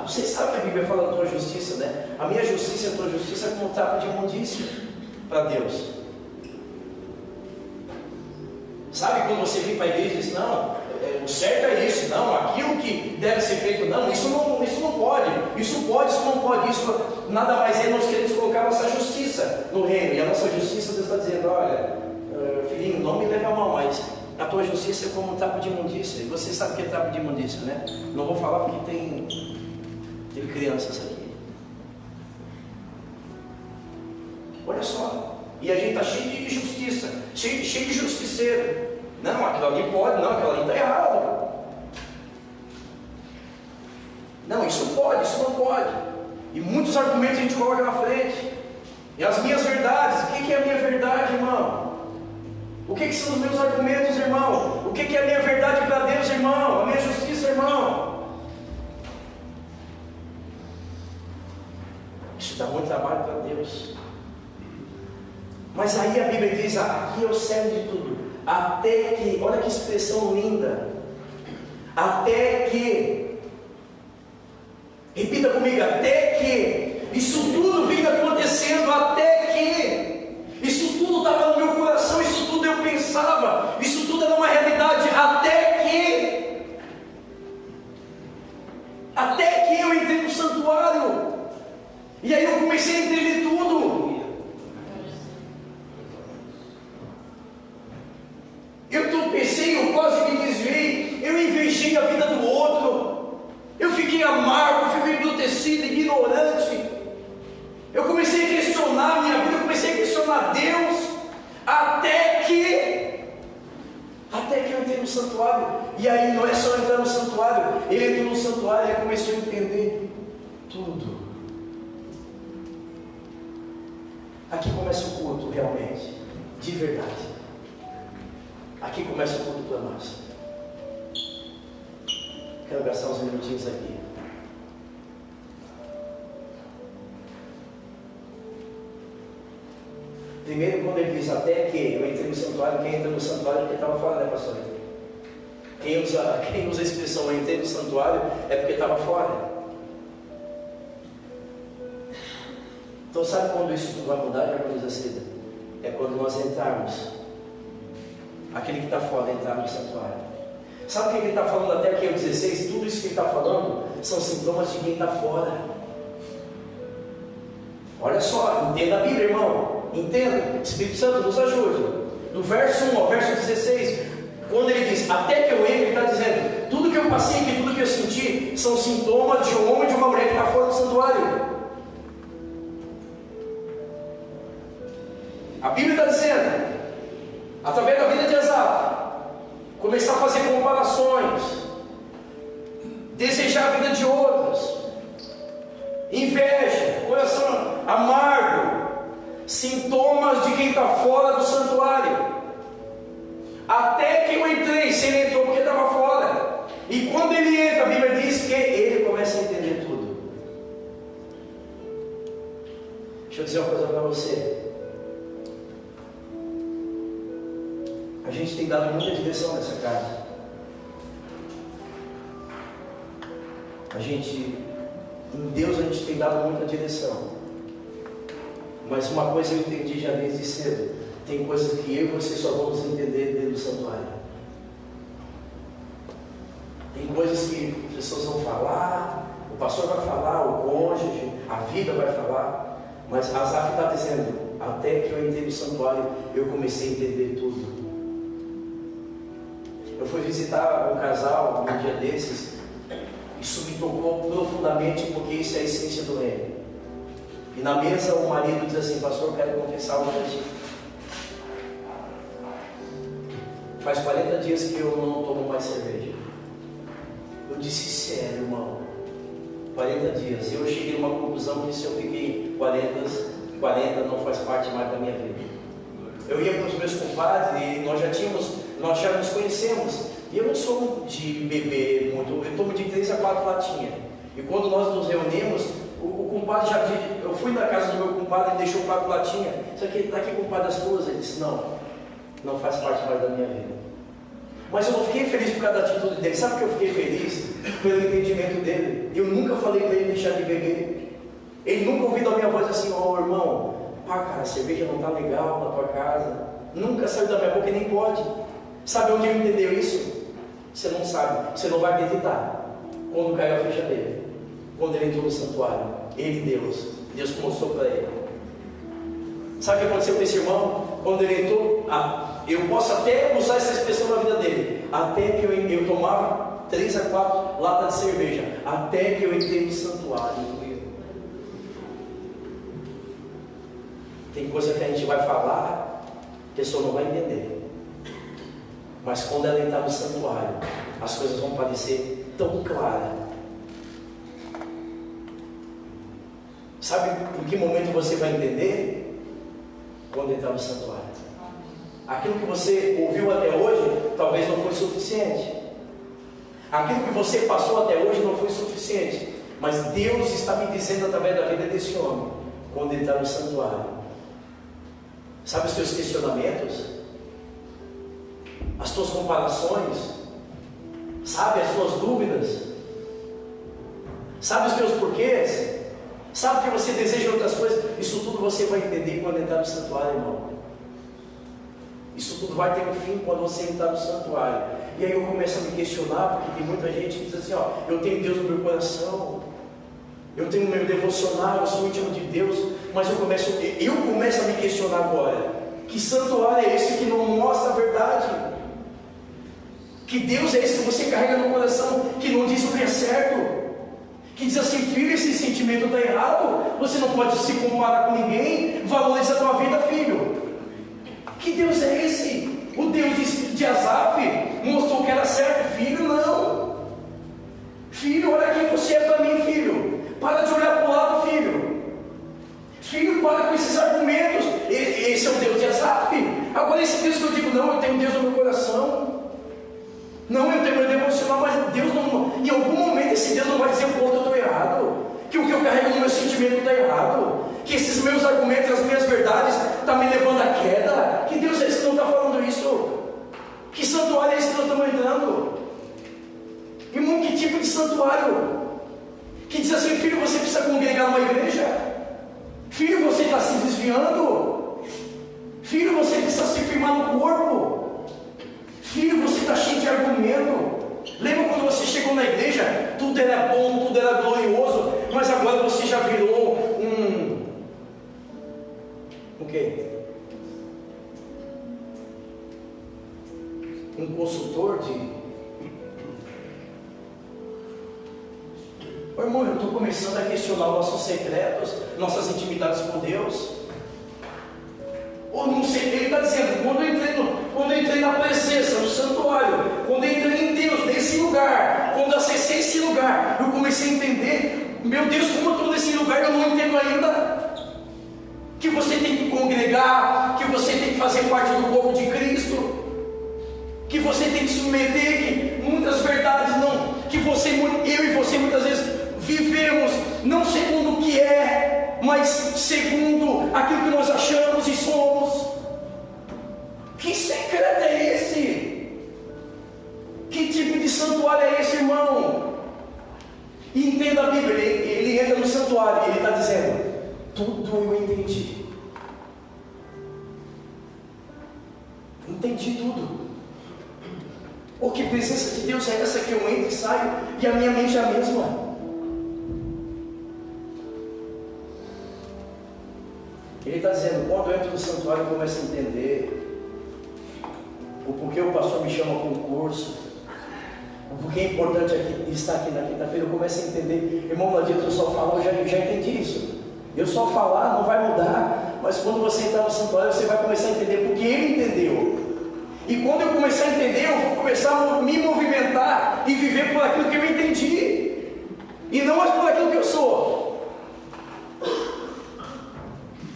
Você sabe que a Bíblia fala da tua justiça, né? A minha justiça e a tua justiça é como um trapo de imundícia para Deus. Sabe quando você vem para a igreja e diz, não, o certo é isso, não, aquilo que deve ser feito, não, isso não pode, isso pode, isso não pode, isso nada mais é nós queremos colocar a nossa justiça no reino, e a nossa justiça Deus está dizendo, olha, filhinho, não me leva a mal, mas a tua justiça é como um trapo de imundícia, e você sabe o que é trapo de imundícia, né? Não vou falar porque tem crianças aqui. Olha só, e a gente está cheio de justiça, cheio de justiceiro. Não, aquilo ali pode, não, aquilo ali está errado. Não, isso pode, isso não pode. E muitos argumentos a gente coloca na frente. E as minhas verdades, o que é a minha verdade, irmão? O que são os meus argumentos, irmão? O que é a minha verdade para Deus, irmão? A minha justiça, irmão? Isso dá muito trabalho para Deus. Mas aí a Bíblia diz, aqui é o cerne de tudo. Até que, olha que expressão linda. Até que, repita comigo, até que, isso tudo vinha acontecendo, até que, isso tudo estava no meu coração, isso tudo eu pensava, isso tudo era uma realidade, até que, não é só entrar no santuário. Ele entrou no santuário e começou a entender tudo. Aqui começa o culto realmente, de verdade. Aqui começa o culto para nós. Quero gastar uns minutinhos aqui. Primeiro, quando ele diz até que eu entrei no santuário, quem entra no santuário é porque estava fora, né, pastor? Quem usa a expressão eu entrei no santuário é porque estava fora. Então sabe quando isso tudo vai mudar, Jaconiza Cida? É quando nós entrarmos. Aquele que está fora entrar no santuário. Sabe o que ele está falando até aqui, o 16? Tudo isso que ele está falando são sintomas de quem está fora. Olha só, entenda a Bíblia, irmão. Entenda, Espírito Santo nos ajude. Do verso 1 ao verso 16, quando ele diz, até que eu entre, ele está dizendo, tudo que eu passei aqui, tudo que eu senti, são sintomas de um homem e de uma mulher que está fora do santuário. A Bíblia está dizendo, através da vida de Asaf, começar a fazer comparações, desejar a vida de outros, inveja, coração amargo, sintomas de quem está fora do santuário. Até que eu entrei, se ele entrou porque estava fora. E quando ele entra, a Bíblia diz que ele começa a entender tudo. Deixa eu dizer uma coisa para você. A gente tem dado muita direção nessa casa. Em Deus a gente tem dado muita direção. Mas uma coisa eu entendi já desde cedo. Tem coisas que eu e você só vamos entender dentro do santuário. Tem coisas que as pessoas vão falar, o pastor vai falar, o cônjuge, a vida vai falar. Mas Asaf está dizendo, até que eu entrei no santuário, eu comecei a entender tudo. Eu fui visitar um casal um dia desses. Isso me tocou profundamente, porque isso é a essência do reino. E na mesa o marido diz assim, pastor, eu quero confessar algo para ti. Faz 40 dias que eu não tomo mais cerveja. Eu disse, sério, irmão? 40 dias. Eu cheguei a uma conclusão que se eu fiquei 40 não faz parte mais da minha vida. Eu ia para os meus compadres e nós já nos conhecemos. E eu não sou de beber muito, eu tomo de 3 a 4 latinhas. E quando nós nos reunimos, o compadre já disse, eu fui na casa do meu compadre, ele deixou 4 latinhas. Isso aqui está aqui, compadre, as tuas. Ele disse, não faz parte mais da minha vida. Mas eu não fiquei feliz por causa da atitude dele. Sabe por que eu fiquei feliz? Pelo entendimento dele. Eu nunca falei para ele deixar de beber. Ele nunca ouviu a minha voz assim, irmão, cara, a cerveja não está legal na tua casa. Nunca saiu da minha boca e nem pode. Sabe onde ele entendeu isso? Você não sabe, você não vai acreditar. Quando caiu a ficha dele, quando ele entrou no santuário, Deus mostrou para ele. Sabe o que aconteceu com esse irmão? Quando ele entrou, eu posso até usar essa expressão na vida dele, até que eu tomava 3 a 4 latas de cerveja, até que eu entrei no santuário. Tem coisa que a gente vai falar, a pessoa não vai entender. Mas quando ela entrar no santuário, as coisas vão parecer tão claras. Sabe em que momento você vai entender? Quando entrar no santuário. Aquilo que você ouviu até hoje, talvez não foi suficiente. Aquilo que você passou até hoje não foi suficiente. Mas Deus está me dizendo através da vida desse homem, quando entrar no santuário. Sabe os teus questionamentos? As tuas comparações? Sabe as tuas dúvidas? Sabe os teus porquês? Sabe que você deseja outras coisas? Isso tudo você vai entender quando entrar no santuário, irmão. Isso tudo vai ter um fim quando você entrar no santuário. E aí eu começo a me questionar, porque tem muita gente que diz assim, eu tenho Deus no meu coração, eu tenho o meu devocional, eu sou íntimo de Deus, mas eu começo a me questionar agora, que santuário é esse que não mostra a verdade? Que Deus é esse que você carrega no coração, que não diz o que é certo? Que diz assim, filho, esse sentimento está errado, você não pode se comparar com ninguém, valoriza a tua vida, filho. Que Deus é esse? O Deus de Asaf mostrou que era certo, filho, não. meu sentimento está errado, que esses meus argumentos, as minhas verdades estão me levando à queda. Que Deus é esse que não está falando isso? Que santuário é esse que nós estamos entrando? Irmão, que tipo de santuário? Que diz assim: filho, você precisa congregar numa igreja? Filho, você está se desviando? Filho, você precisa se firmar no corpo? Filho, você está cheio de argumento. Lembra quando você chegou na igreja? Tudo era bom, tudo era glorioso, mas agora você já virou o quê? Um consultor de... Ô, irmão, eu estou começando a questionar nossos secretos, nossas intimidades com Deus. Ou não sei, ele está dizendo, quando eu entrei na presença, no santuário, quando eu entrei em Deus, nesse lugar, quando acessei esse lugar, eu comecei a entender, meu Deus, como eu estou nesse lugar, eu não entendo ainda, que você tem que congregar, que você tem que fazer parte do corpo de Cristo, que você tem que submeter, que muitas verdades não, que eu e você muitas vezes vivemos, não segundo o que é, mas segundo aquilo que nós achamos e somos. Que secreto é esse? Que tipo de santuário é esse, irmão? E entenda a Bíblia, ele entra no santuário e ele está dizendo: tudo eu entendi. Entendi tudo. Ou que presença de Deus é essa que eu entro e saio e a minha mente é a mesma? Ele está dizendo: quando eu entro no santuário, eu começo a entender o porquê o pastor me chama a concurso, o porquê é importante estar aqui na quinta-feira. Eu começo a entender, irmão, não adianta eu só falar, eu já entendi isso. Eu só falar não vai mudar, mas quando você entrar no santuário, você vai começar a entender porque ele entendeu. E quando eu começar a entender, eu vou começar a me movimentar e viver por aquilo que eu entendi, e não mais por aquilo que eu sou.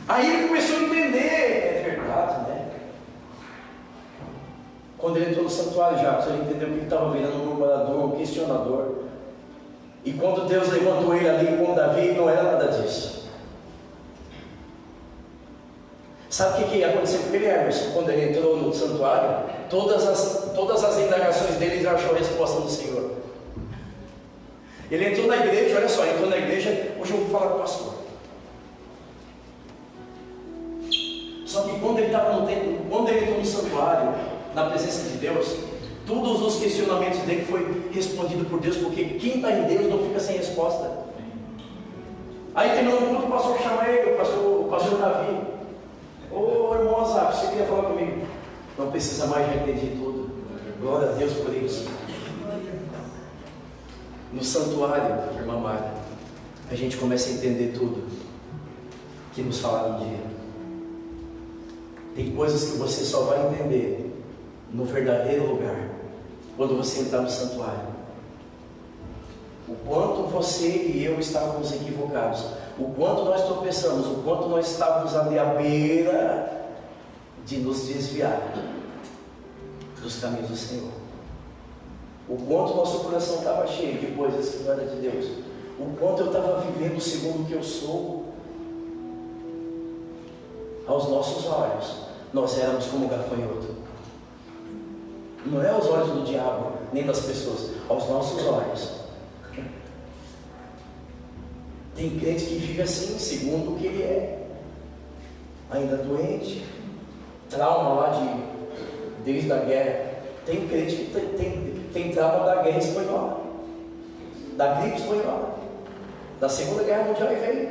Aí ele começou a entender, é verdade, né? Quando ele entrou no santuário, já ele entendeu que ele estava virando um murmurador, um questionador. E quando Deus levantou ele ali com Davi, não era nada disso. Sabe o que aconteceu com ele, Emerson? Quando ele entrou no santuário, todas as indagações dele, ele achou a resposta do Senhor. Ele entrou na igreja, olha só, entrou na igreja, hoje eu vou falar com o pastor. Só que quando ele estava no templo, quando ele entrou no santuário, na presença de Deus, todos os questionamentos dele foi respondido por Deus, porque quem está em Deus não fica sem resposta. Aí terminou o culto, o pastor chama ele, o pastor Davi. Ô irmão Azaf, você queria falar comigo? Não precisa mais, já entendi tudo. Glória a Deus por isso. No santuário, irmã Mara, a gente começa a entender tudo que nos falaram um dia. Tem coisas que você só vai entender no verdadeiro lugar, quando você entrar no santuário. O quanto você e eu estávamos equivocados, o quanto nós tropeçamos, o quanto nós estávamos ali à beira de nos desviar dos caminhos do Senhor, o quanto nosso coração estava cheio de coisas que não eram de Deus, o quanto eu estava vivendo segundo o que eu sou. Aos nossos olhos, nós éramos como gafanhoto. Não é aos olhos do diabo, nem das pessoas, aos nossos olhos. Tem crente que vive assim, segundo o que ele é, ainda doente, trauma lá desde a guerra. Tem crente que tem trauma da guerra espanhola, da gripe espanhola, da Segunda Guerra Mundial, e veio.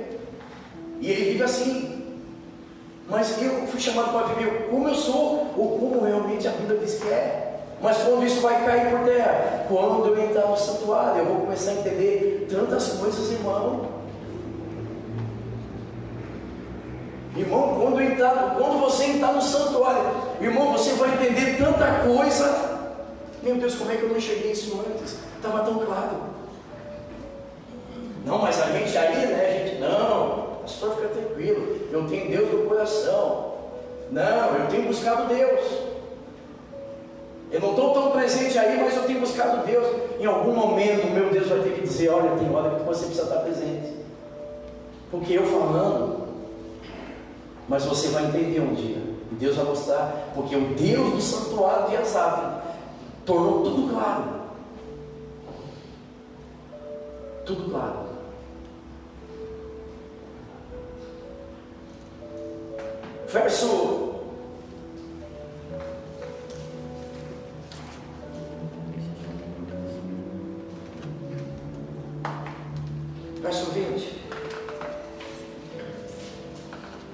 E ele vive assim. Mas eu fui chamado para viver como eu sou, ou como realmente a Bíblia diz que é. Mas quando isso vai cair por terra? Quando eu entrar no santuário, eu vou começar a entender tantas coisas, irmão. Irmão, quando você entrar no santuário, irmão, você vai entender tanta coisa. Meu Deus, como é que eu não enxerguei isso antes? Estava tão claro. Não, mas a gente aí, né, gente? Não, pastor, fica tranquilo. Eu tenho Deus no coração. Não, eu tenho buscado Deus. Eu não estou tão presente aí, mas eu tenho buscado Deus. Em algum momento, meu Deus vai ter que dizer: olha, tem hora que você precisa estar presente. Porque eu falando, mas você vai entender um dia. E Deus vai mostrar, porque o Deus do santuário de Asaf tornou tudo claro. Tudo claro. Verso 20.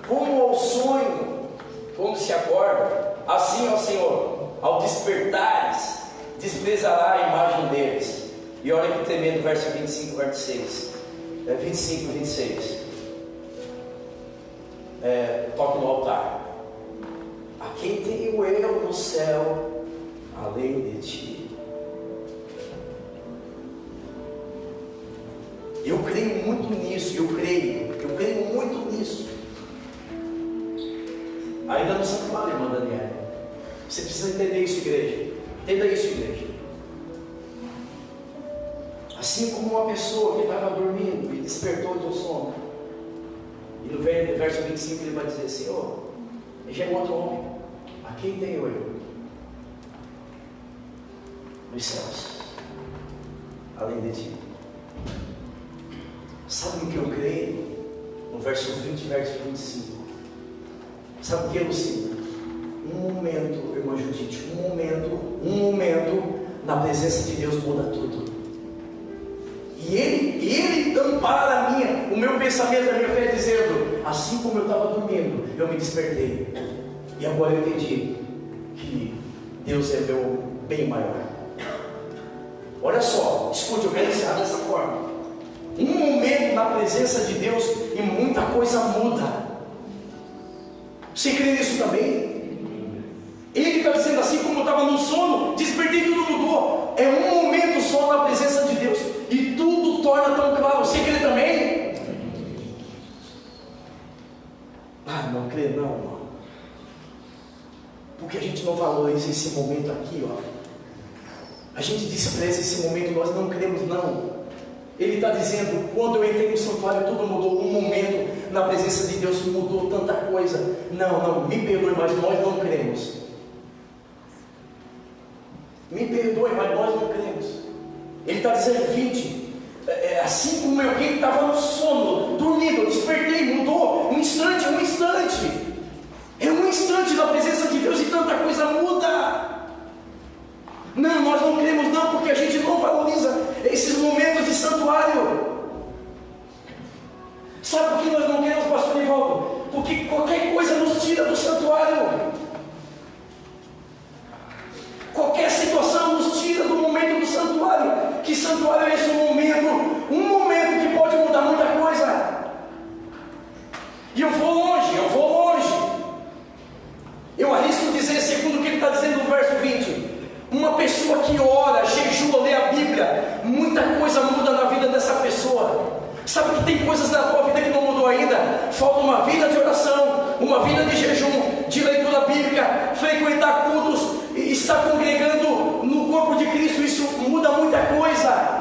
Como ao sonho, quando se acorda, assim ó Senhor, ao despertares, desprezará a imagem deles. E olha que tremendo, verso 25, verso 6. 25 e 26. Toque no altar. A quem tenho eu no céu, além de ti? Eu creio muito nisso, eu creio muito nisso. Ainda no santuário, irmã Daniela. Você precisa entender isso, igreja. Entenda isso, igreja. Assim como uma pessoa que estava dormindo e despertou de um sono. E no verso 25 ele vai dizer: Senhor, já é outro homem. A quem tenho eu? Nos céus, além de ti. Sabe o que eu creio? No verso 20 e verso 25. Sabe o que eu sinto? Um momento, irmã Judite, um momento na presença de Deus muda tudo. E Ele ampara o meu pensamento, a minha fé, dizendo: assim como eu estava dormindo, eu me despertei. E agora eu entendi que Deus é meu bem maior. Olha só, escute, eu quero encerrar dessa forma. Um momento na presença de Deus e muita coisa muda. Você crê nisso também? Ele está dizendo: assim como eu estava no sono, despertei, tudo mudou. É um momento só na presença de Deus e tudo torna tão claro. Você crê também? Não crê não, irmão. Porque a gente não valoriza esse momento aqui, ó. A gente despreza esse momento, nós não cremos não. Ele está dizendo: quando eu entrei no santuário, tudo mudou. Um momento na presença de Deus mudou tanta coisa. Não, me perdoe, mas nós não cremos. Me perdoe, mas nós não cremos. Ele está dizendo: 20. Assim como eu que estava no sono, dormindo, eu despertei, mudou. Um instante. É um instante na presença de Deus e tanta coisa muda. Não, nós não cremos não, porque a gente não valoriza esses momentos de santuário. Sabe por que nós não queremos, pastor Nivaldo? Porque qualquer coisa nos tira do santuário. Qualquer situação nos tira do momento do santuário. Que santuário é esse momento? Um momento que pode mudar muita coisa. E eu vou longe. Eu arrisco dizer, segundo o que ele está dizendo no verso 20, uma pessoa que ora, jejua, lê a Bíblia, muita coisa muda na vida dessa pessoa. Sabe que tem coisas na tua vida que não mudou ainda? Falta uma vida de oração, uma vida de jejum, de leitura bíblica, frequentar cultos, estar congregando no corpo de Cristo. Isso muda muita coisa.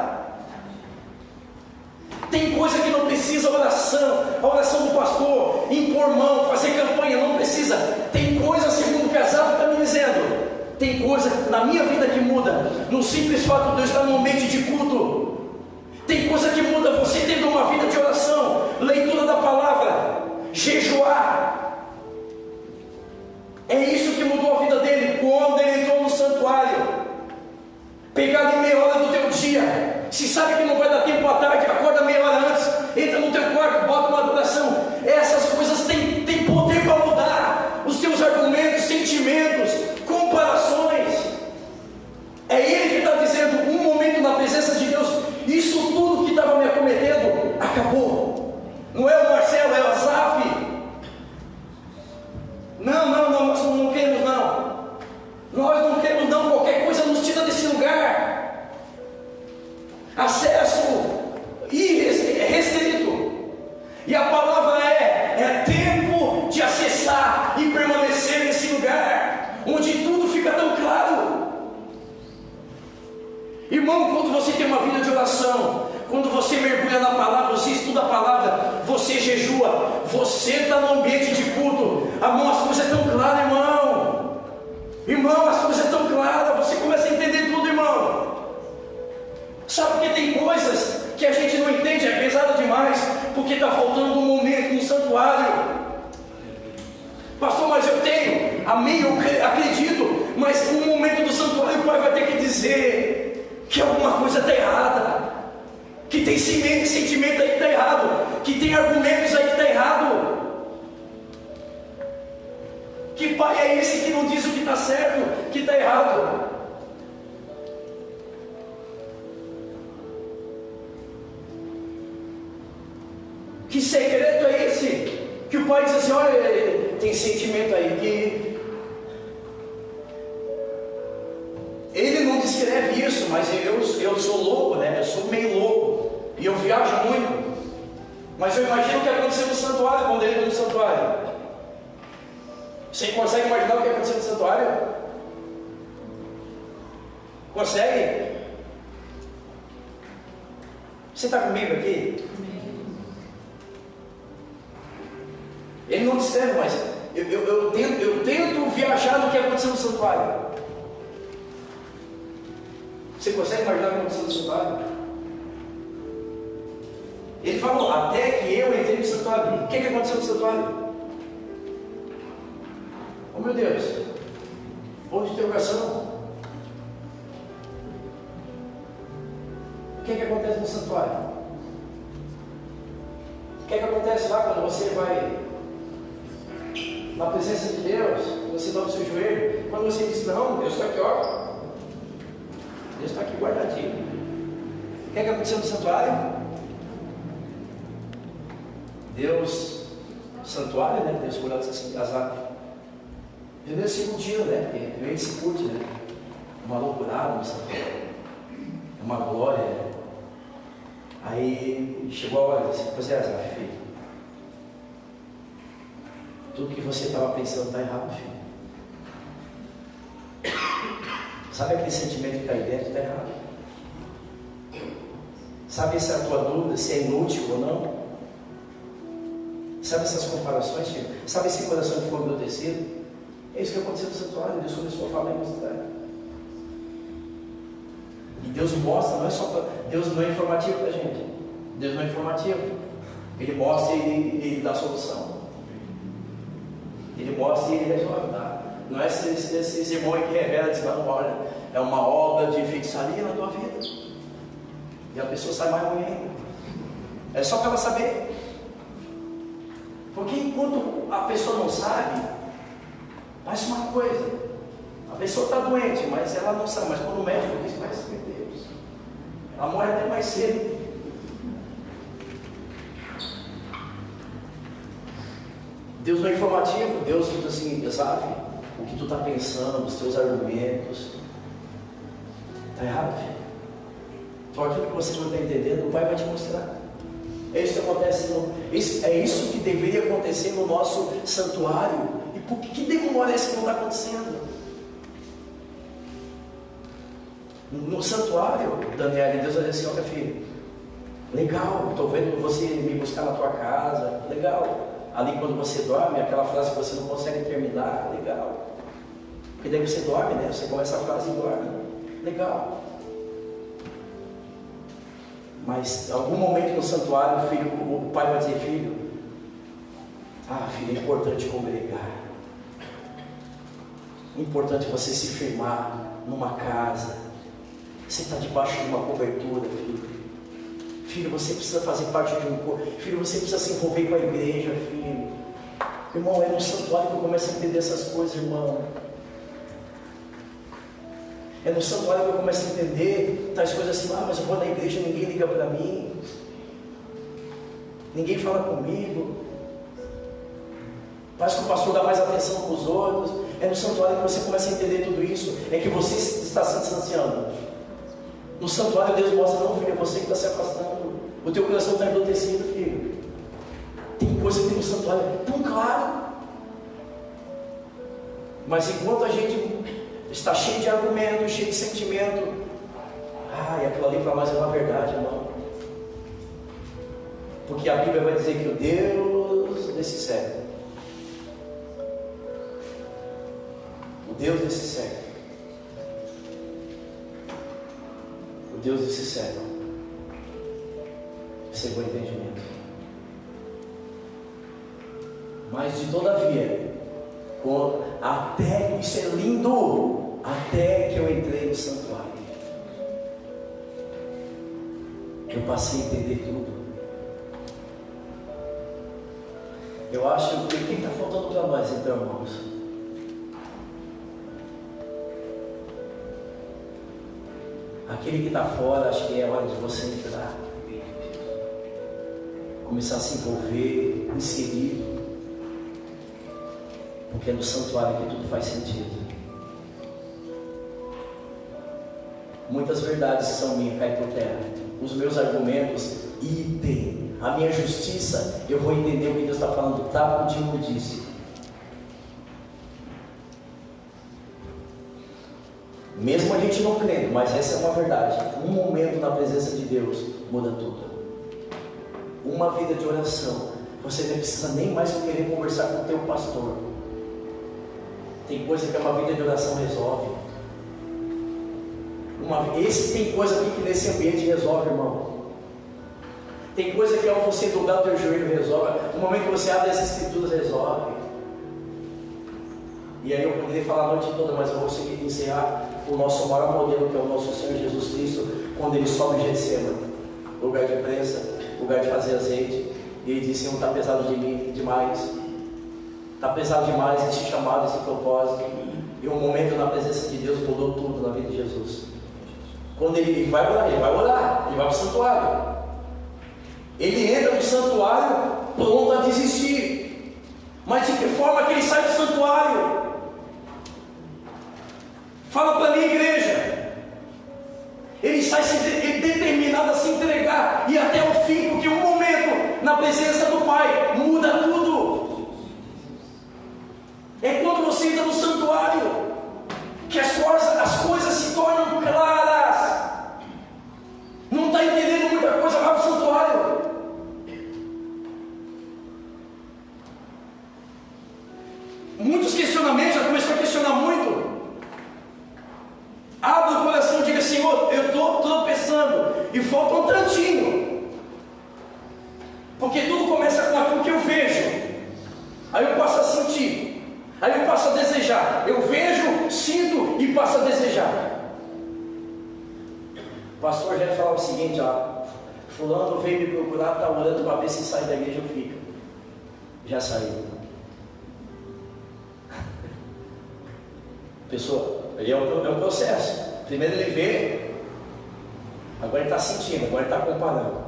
Tem coisa que não precisa oração, a oração do pastor, impor mão, fazer campanha, não precisa. Tem coisa, segundo o que Asaf está me dizendo, tem coisa na minha vida que muda, no simples fato de eu estar num ambiente de culto. Tem coisa que muda você tendo uma vida de oração, leitura da palavra, jejuar. É isso que mudou a vida dele quando ele entrou no santuário. Pegar ali meia hora do teu dia. Se sabe que não vai dar tempo à tarde, acorda meia hora antes, entra no teu quarto, bota uma adoração. Essas coisas têm poder para mudar os teus argumentos, sentimentos, comparações. É ele que está dizendo: um momento na presença de Deus, isso tudo que estava me acometendo acabou. Não é o Marcelo, é o Asaf. Não, nós não queremos não. Nós não queremos não, qualquer coisa nos tira desse lugar. Acesso irrestrito. E a palavra é tempo de acessar e permanecer nesse lugar, onde tudo fica tão claro. Irmão, quando você tem uma vida de oração, quando você mergulha na palavra, você estuda a palavra, você tem coisas que a gente não entende, é pesado demais, porque está faltando um momento no santuário. Pastor, mas eu tenho, amém, eu acredito, mas no momento do santuário o pai vai ter que dizer que alguma coisa está errada, que tem sentimento aí que está errado, que tem argumentos aí que está errado. Que pai é esse que não diz o que está certo, que está errado? Que segredo é esse? Que o pai diz assim, olha, tem sentimento aí que... Ele não descreve isso, mas eu sou louco, né? Eu sou meio louco. E eu viajo muito. Mas eu imagino o que aconteceu no santuário, quando ele foi no santuário. Você consegue imaginar o que aconteceu no santuário? Consegue? Você está comigo aqui? Ele não descreve, mas eu tento viajar no que aconteceu no santuário. Você consegue imaginar o que aconteceu no santuário? Ele falou, até que eu entrei no santuário. O que aconteceu no santuário? Oh meu Deus, ponto de interrogação. O que acontece no santuário? O que acontece lá quando você vai na presença de Deus, quando você dobra o seu joelho, quando você diz, não, Deus está aqui, ó, Deus está aqui guardadinho. O que aconteceu no santuário? Deus, santuário, né? Deus curou as aves. Primeiro se curtiu, né? Porque primeiro se curte, né? Uma loucurada no santuário, uma glória. Aí chegou a hora, você é filho. Tudo que você estava pensando está errado, filho. Sabe aquele sentimento que está aí dentro? Está errado. Sabe essa tua dúvida, se é inútil ou não? Sabe essas comparações, filho? Sabe esse coração que foi endurecido? É isso que aconteceu no santuário. Deus começou a falar e mostrar. E Deus mostra, não é só para... Deus não é informativo para a gente. Deus não é informativo. Ele mostra e ele dá a solução. Ele mostra e ele resolve, tá? Não é esses irmãos que revelam, diz, não, olha, é uma obra de feitiçaria na tua vida. E a pessoa sai mais ruim ainda. É só para ela saber. Porque enquanto a pessoa não sabe, faz uma coisa. A pessoa está doente, mas ela não sabe. Mas quando o médico diz, mas meu Deus, ela morre até mais cedo. Deus não é informativo. Deus diz assim, sabe? O que tu está pensando, os teus argumentos. Está errado, filho. Então aquilo que você não está entendendo, o Pai vai te mostrar. É isso que acontece, é isso que deveria acontecer no nosso santuário. E por que demora isso que não está acontecendo? No santuário, Daniel, Deus vai dizer assim, olha filho, legal, estou vendo você me buscar na tua casa, legal. Ali quando você dorme, aquela frase que você não consegue terminar, legal. Porque daí você dorme, né? Você começa a frase e dorme, legal. Mas em algum momento no santuário, o pai vai dizer, filho, filho, é importante congregar. É importante você se firmar numa casa. Você está debaixo de uma cobertura, filho. Filho, você precisa fazer parte de um corpo. Filho, você precisa se envolver com a igreja, filho. Irmão, é no santuário que eu começo a entender essas coisas, irmão. É no santuário que eu começo a entender tais coisas assim, mas eu vou na igreja, ninguém liga para mim. Ninguém fala comigo. Parece que o pastor dá mais atenção para os outros. É no santuário que você começa a entender tudo isso. É que você está se distanciando. No santuário Deus mostra, não filho, é você que está se afastando. O teu coração está endurecido, filho. Tem coisa que no santuário é tão claro. Mas enquanto a gente está cheio de argumentos, cheio de sentimento, e aquilo ali para nós é uma verdade, irmão. Porque a Bíblia vai dizer que o Deus desse século, o Deus desse século, segundo o entendimento. Mas de todavia, até, isso é lindo, até que eu entrei no santuário, eu passei a entender tudo. Eu acho que o que está faltando para nós, então, irmãos? Aquele que está fora, acho que é hora de você entrar, começar a se envolver, inserir, porque é no santuário que tudo faz sentido. Muitas verdades são minhas, caem por terra. Os meus argumentos, idem. A minha justiça, eu vou entender o que Deus está falando, tá de imundície. Mesmo a gente não crendo, mas essa é uma verdade. Um momento na presença de Deus muda tudo. Uma vida de oração, você não precisa nem mais querer conversar com o teu pastor. Tem coisa que uma vida de oração resolve. Tem coisa aqui que nesse ambiente resolve, irmão. Tem coisa que ao você dobrar o teu joelho resolve. No momento que você abre as escrituras resolve. E aí eu poderia falar a noite toda, mas eu vou conseguir encerrar o nosso maior modelo, que é o nosso Senhor Jesus Cristo, quando ele sobe em Getsêmani, lugar de prensa, lugar de fazer azeite, e ele disse: Senhor, está pesado de mim demais, está pesado demais esse chamado, esse propósito. E um momento na presença de Deus mudou tudo na vida de Jesus. Quando ele vai orar, ele vai para o santuário. Ele entra no santuário pronto a desistir. Mas de que forma que ele sai do santuário? Fala para mim, igreja. Ele sai determinado a se entregar e até o fim, porque um momento na presença do Pai muda tudo. É quando você entra no santuário que as coisas se tornam claras. Não está entendendo muita coisa, vai para o santuário. Muitos questionamentos, já começou a questionar muito. Abra o coração e diga: Senhor, eu estou tropeçando e falta um tantinho, porque tudo começa com aquilo que eu vejo, aí eu passo a sentir, aí eu passo a desejar. Eu vejo, sinto e passo a desejar. O pastor já falava o seguinte: fulano veio me procurar, está orando para ver se sai da igreja ou fica. Já saiu. Pessoa, é um processo. Primeiro ele vê, agora ele está sentindo, agora ele está comparando.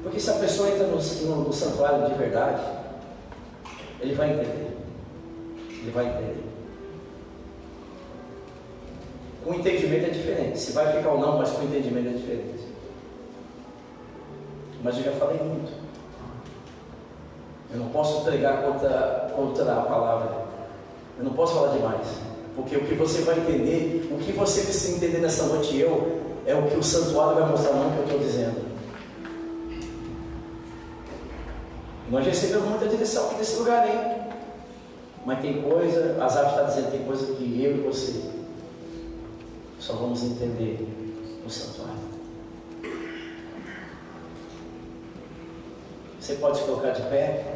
Porque se a pessoa entra no santuário de verdade, ele vai entender. Ele vai entender. O entendimento é diferente. Se vai ficar ou não, mas com o entendimento é diferente. Mas eu já falei muito. Eu não posso pregar contra a palavra. Eu não posso falar demais. Porque o que você vai entender, o que você precisa entender nessa noite, é o que o santuário vai mostrar, não o que eu estou dizendo. Nós recebemos muita direção aqui nesse lugar, hein? Mas tem coisa, as aves estão dizendo, tem coisa que eu e você só vamos entender no santuário. Você pode se colocar de pé?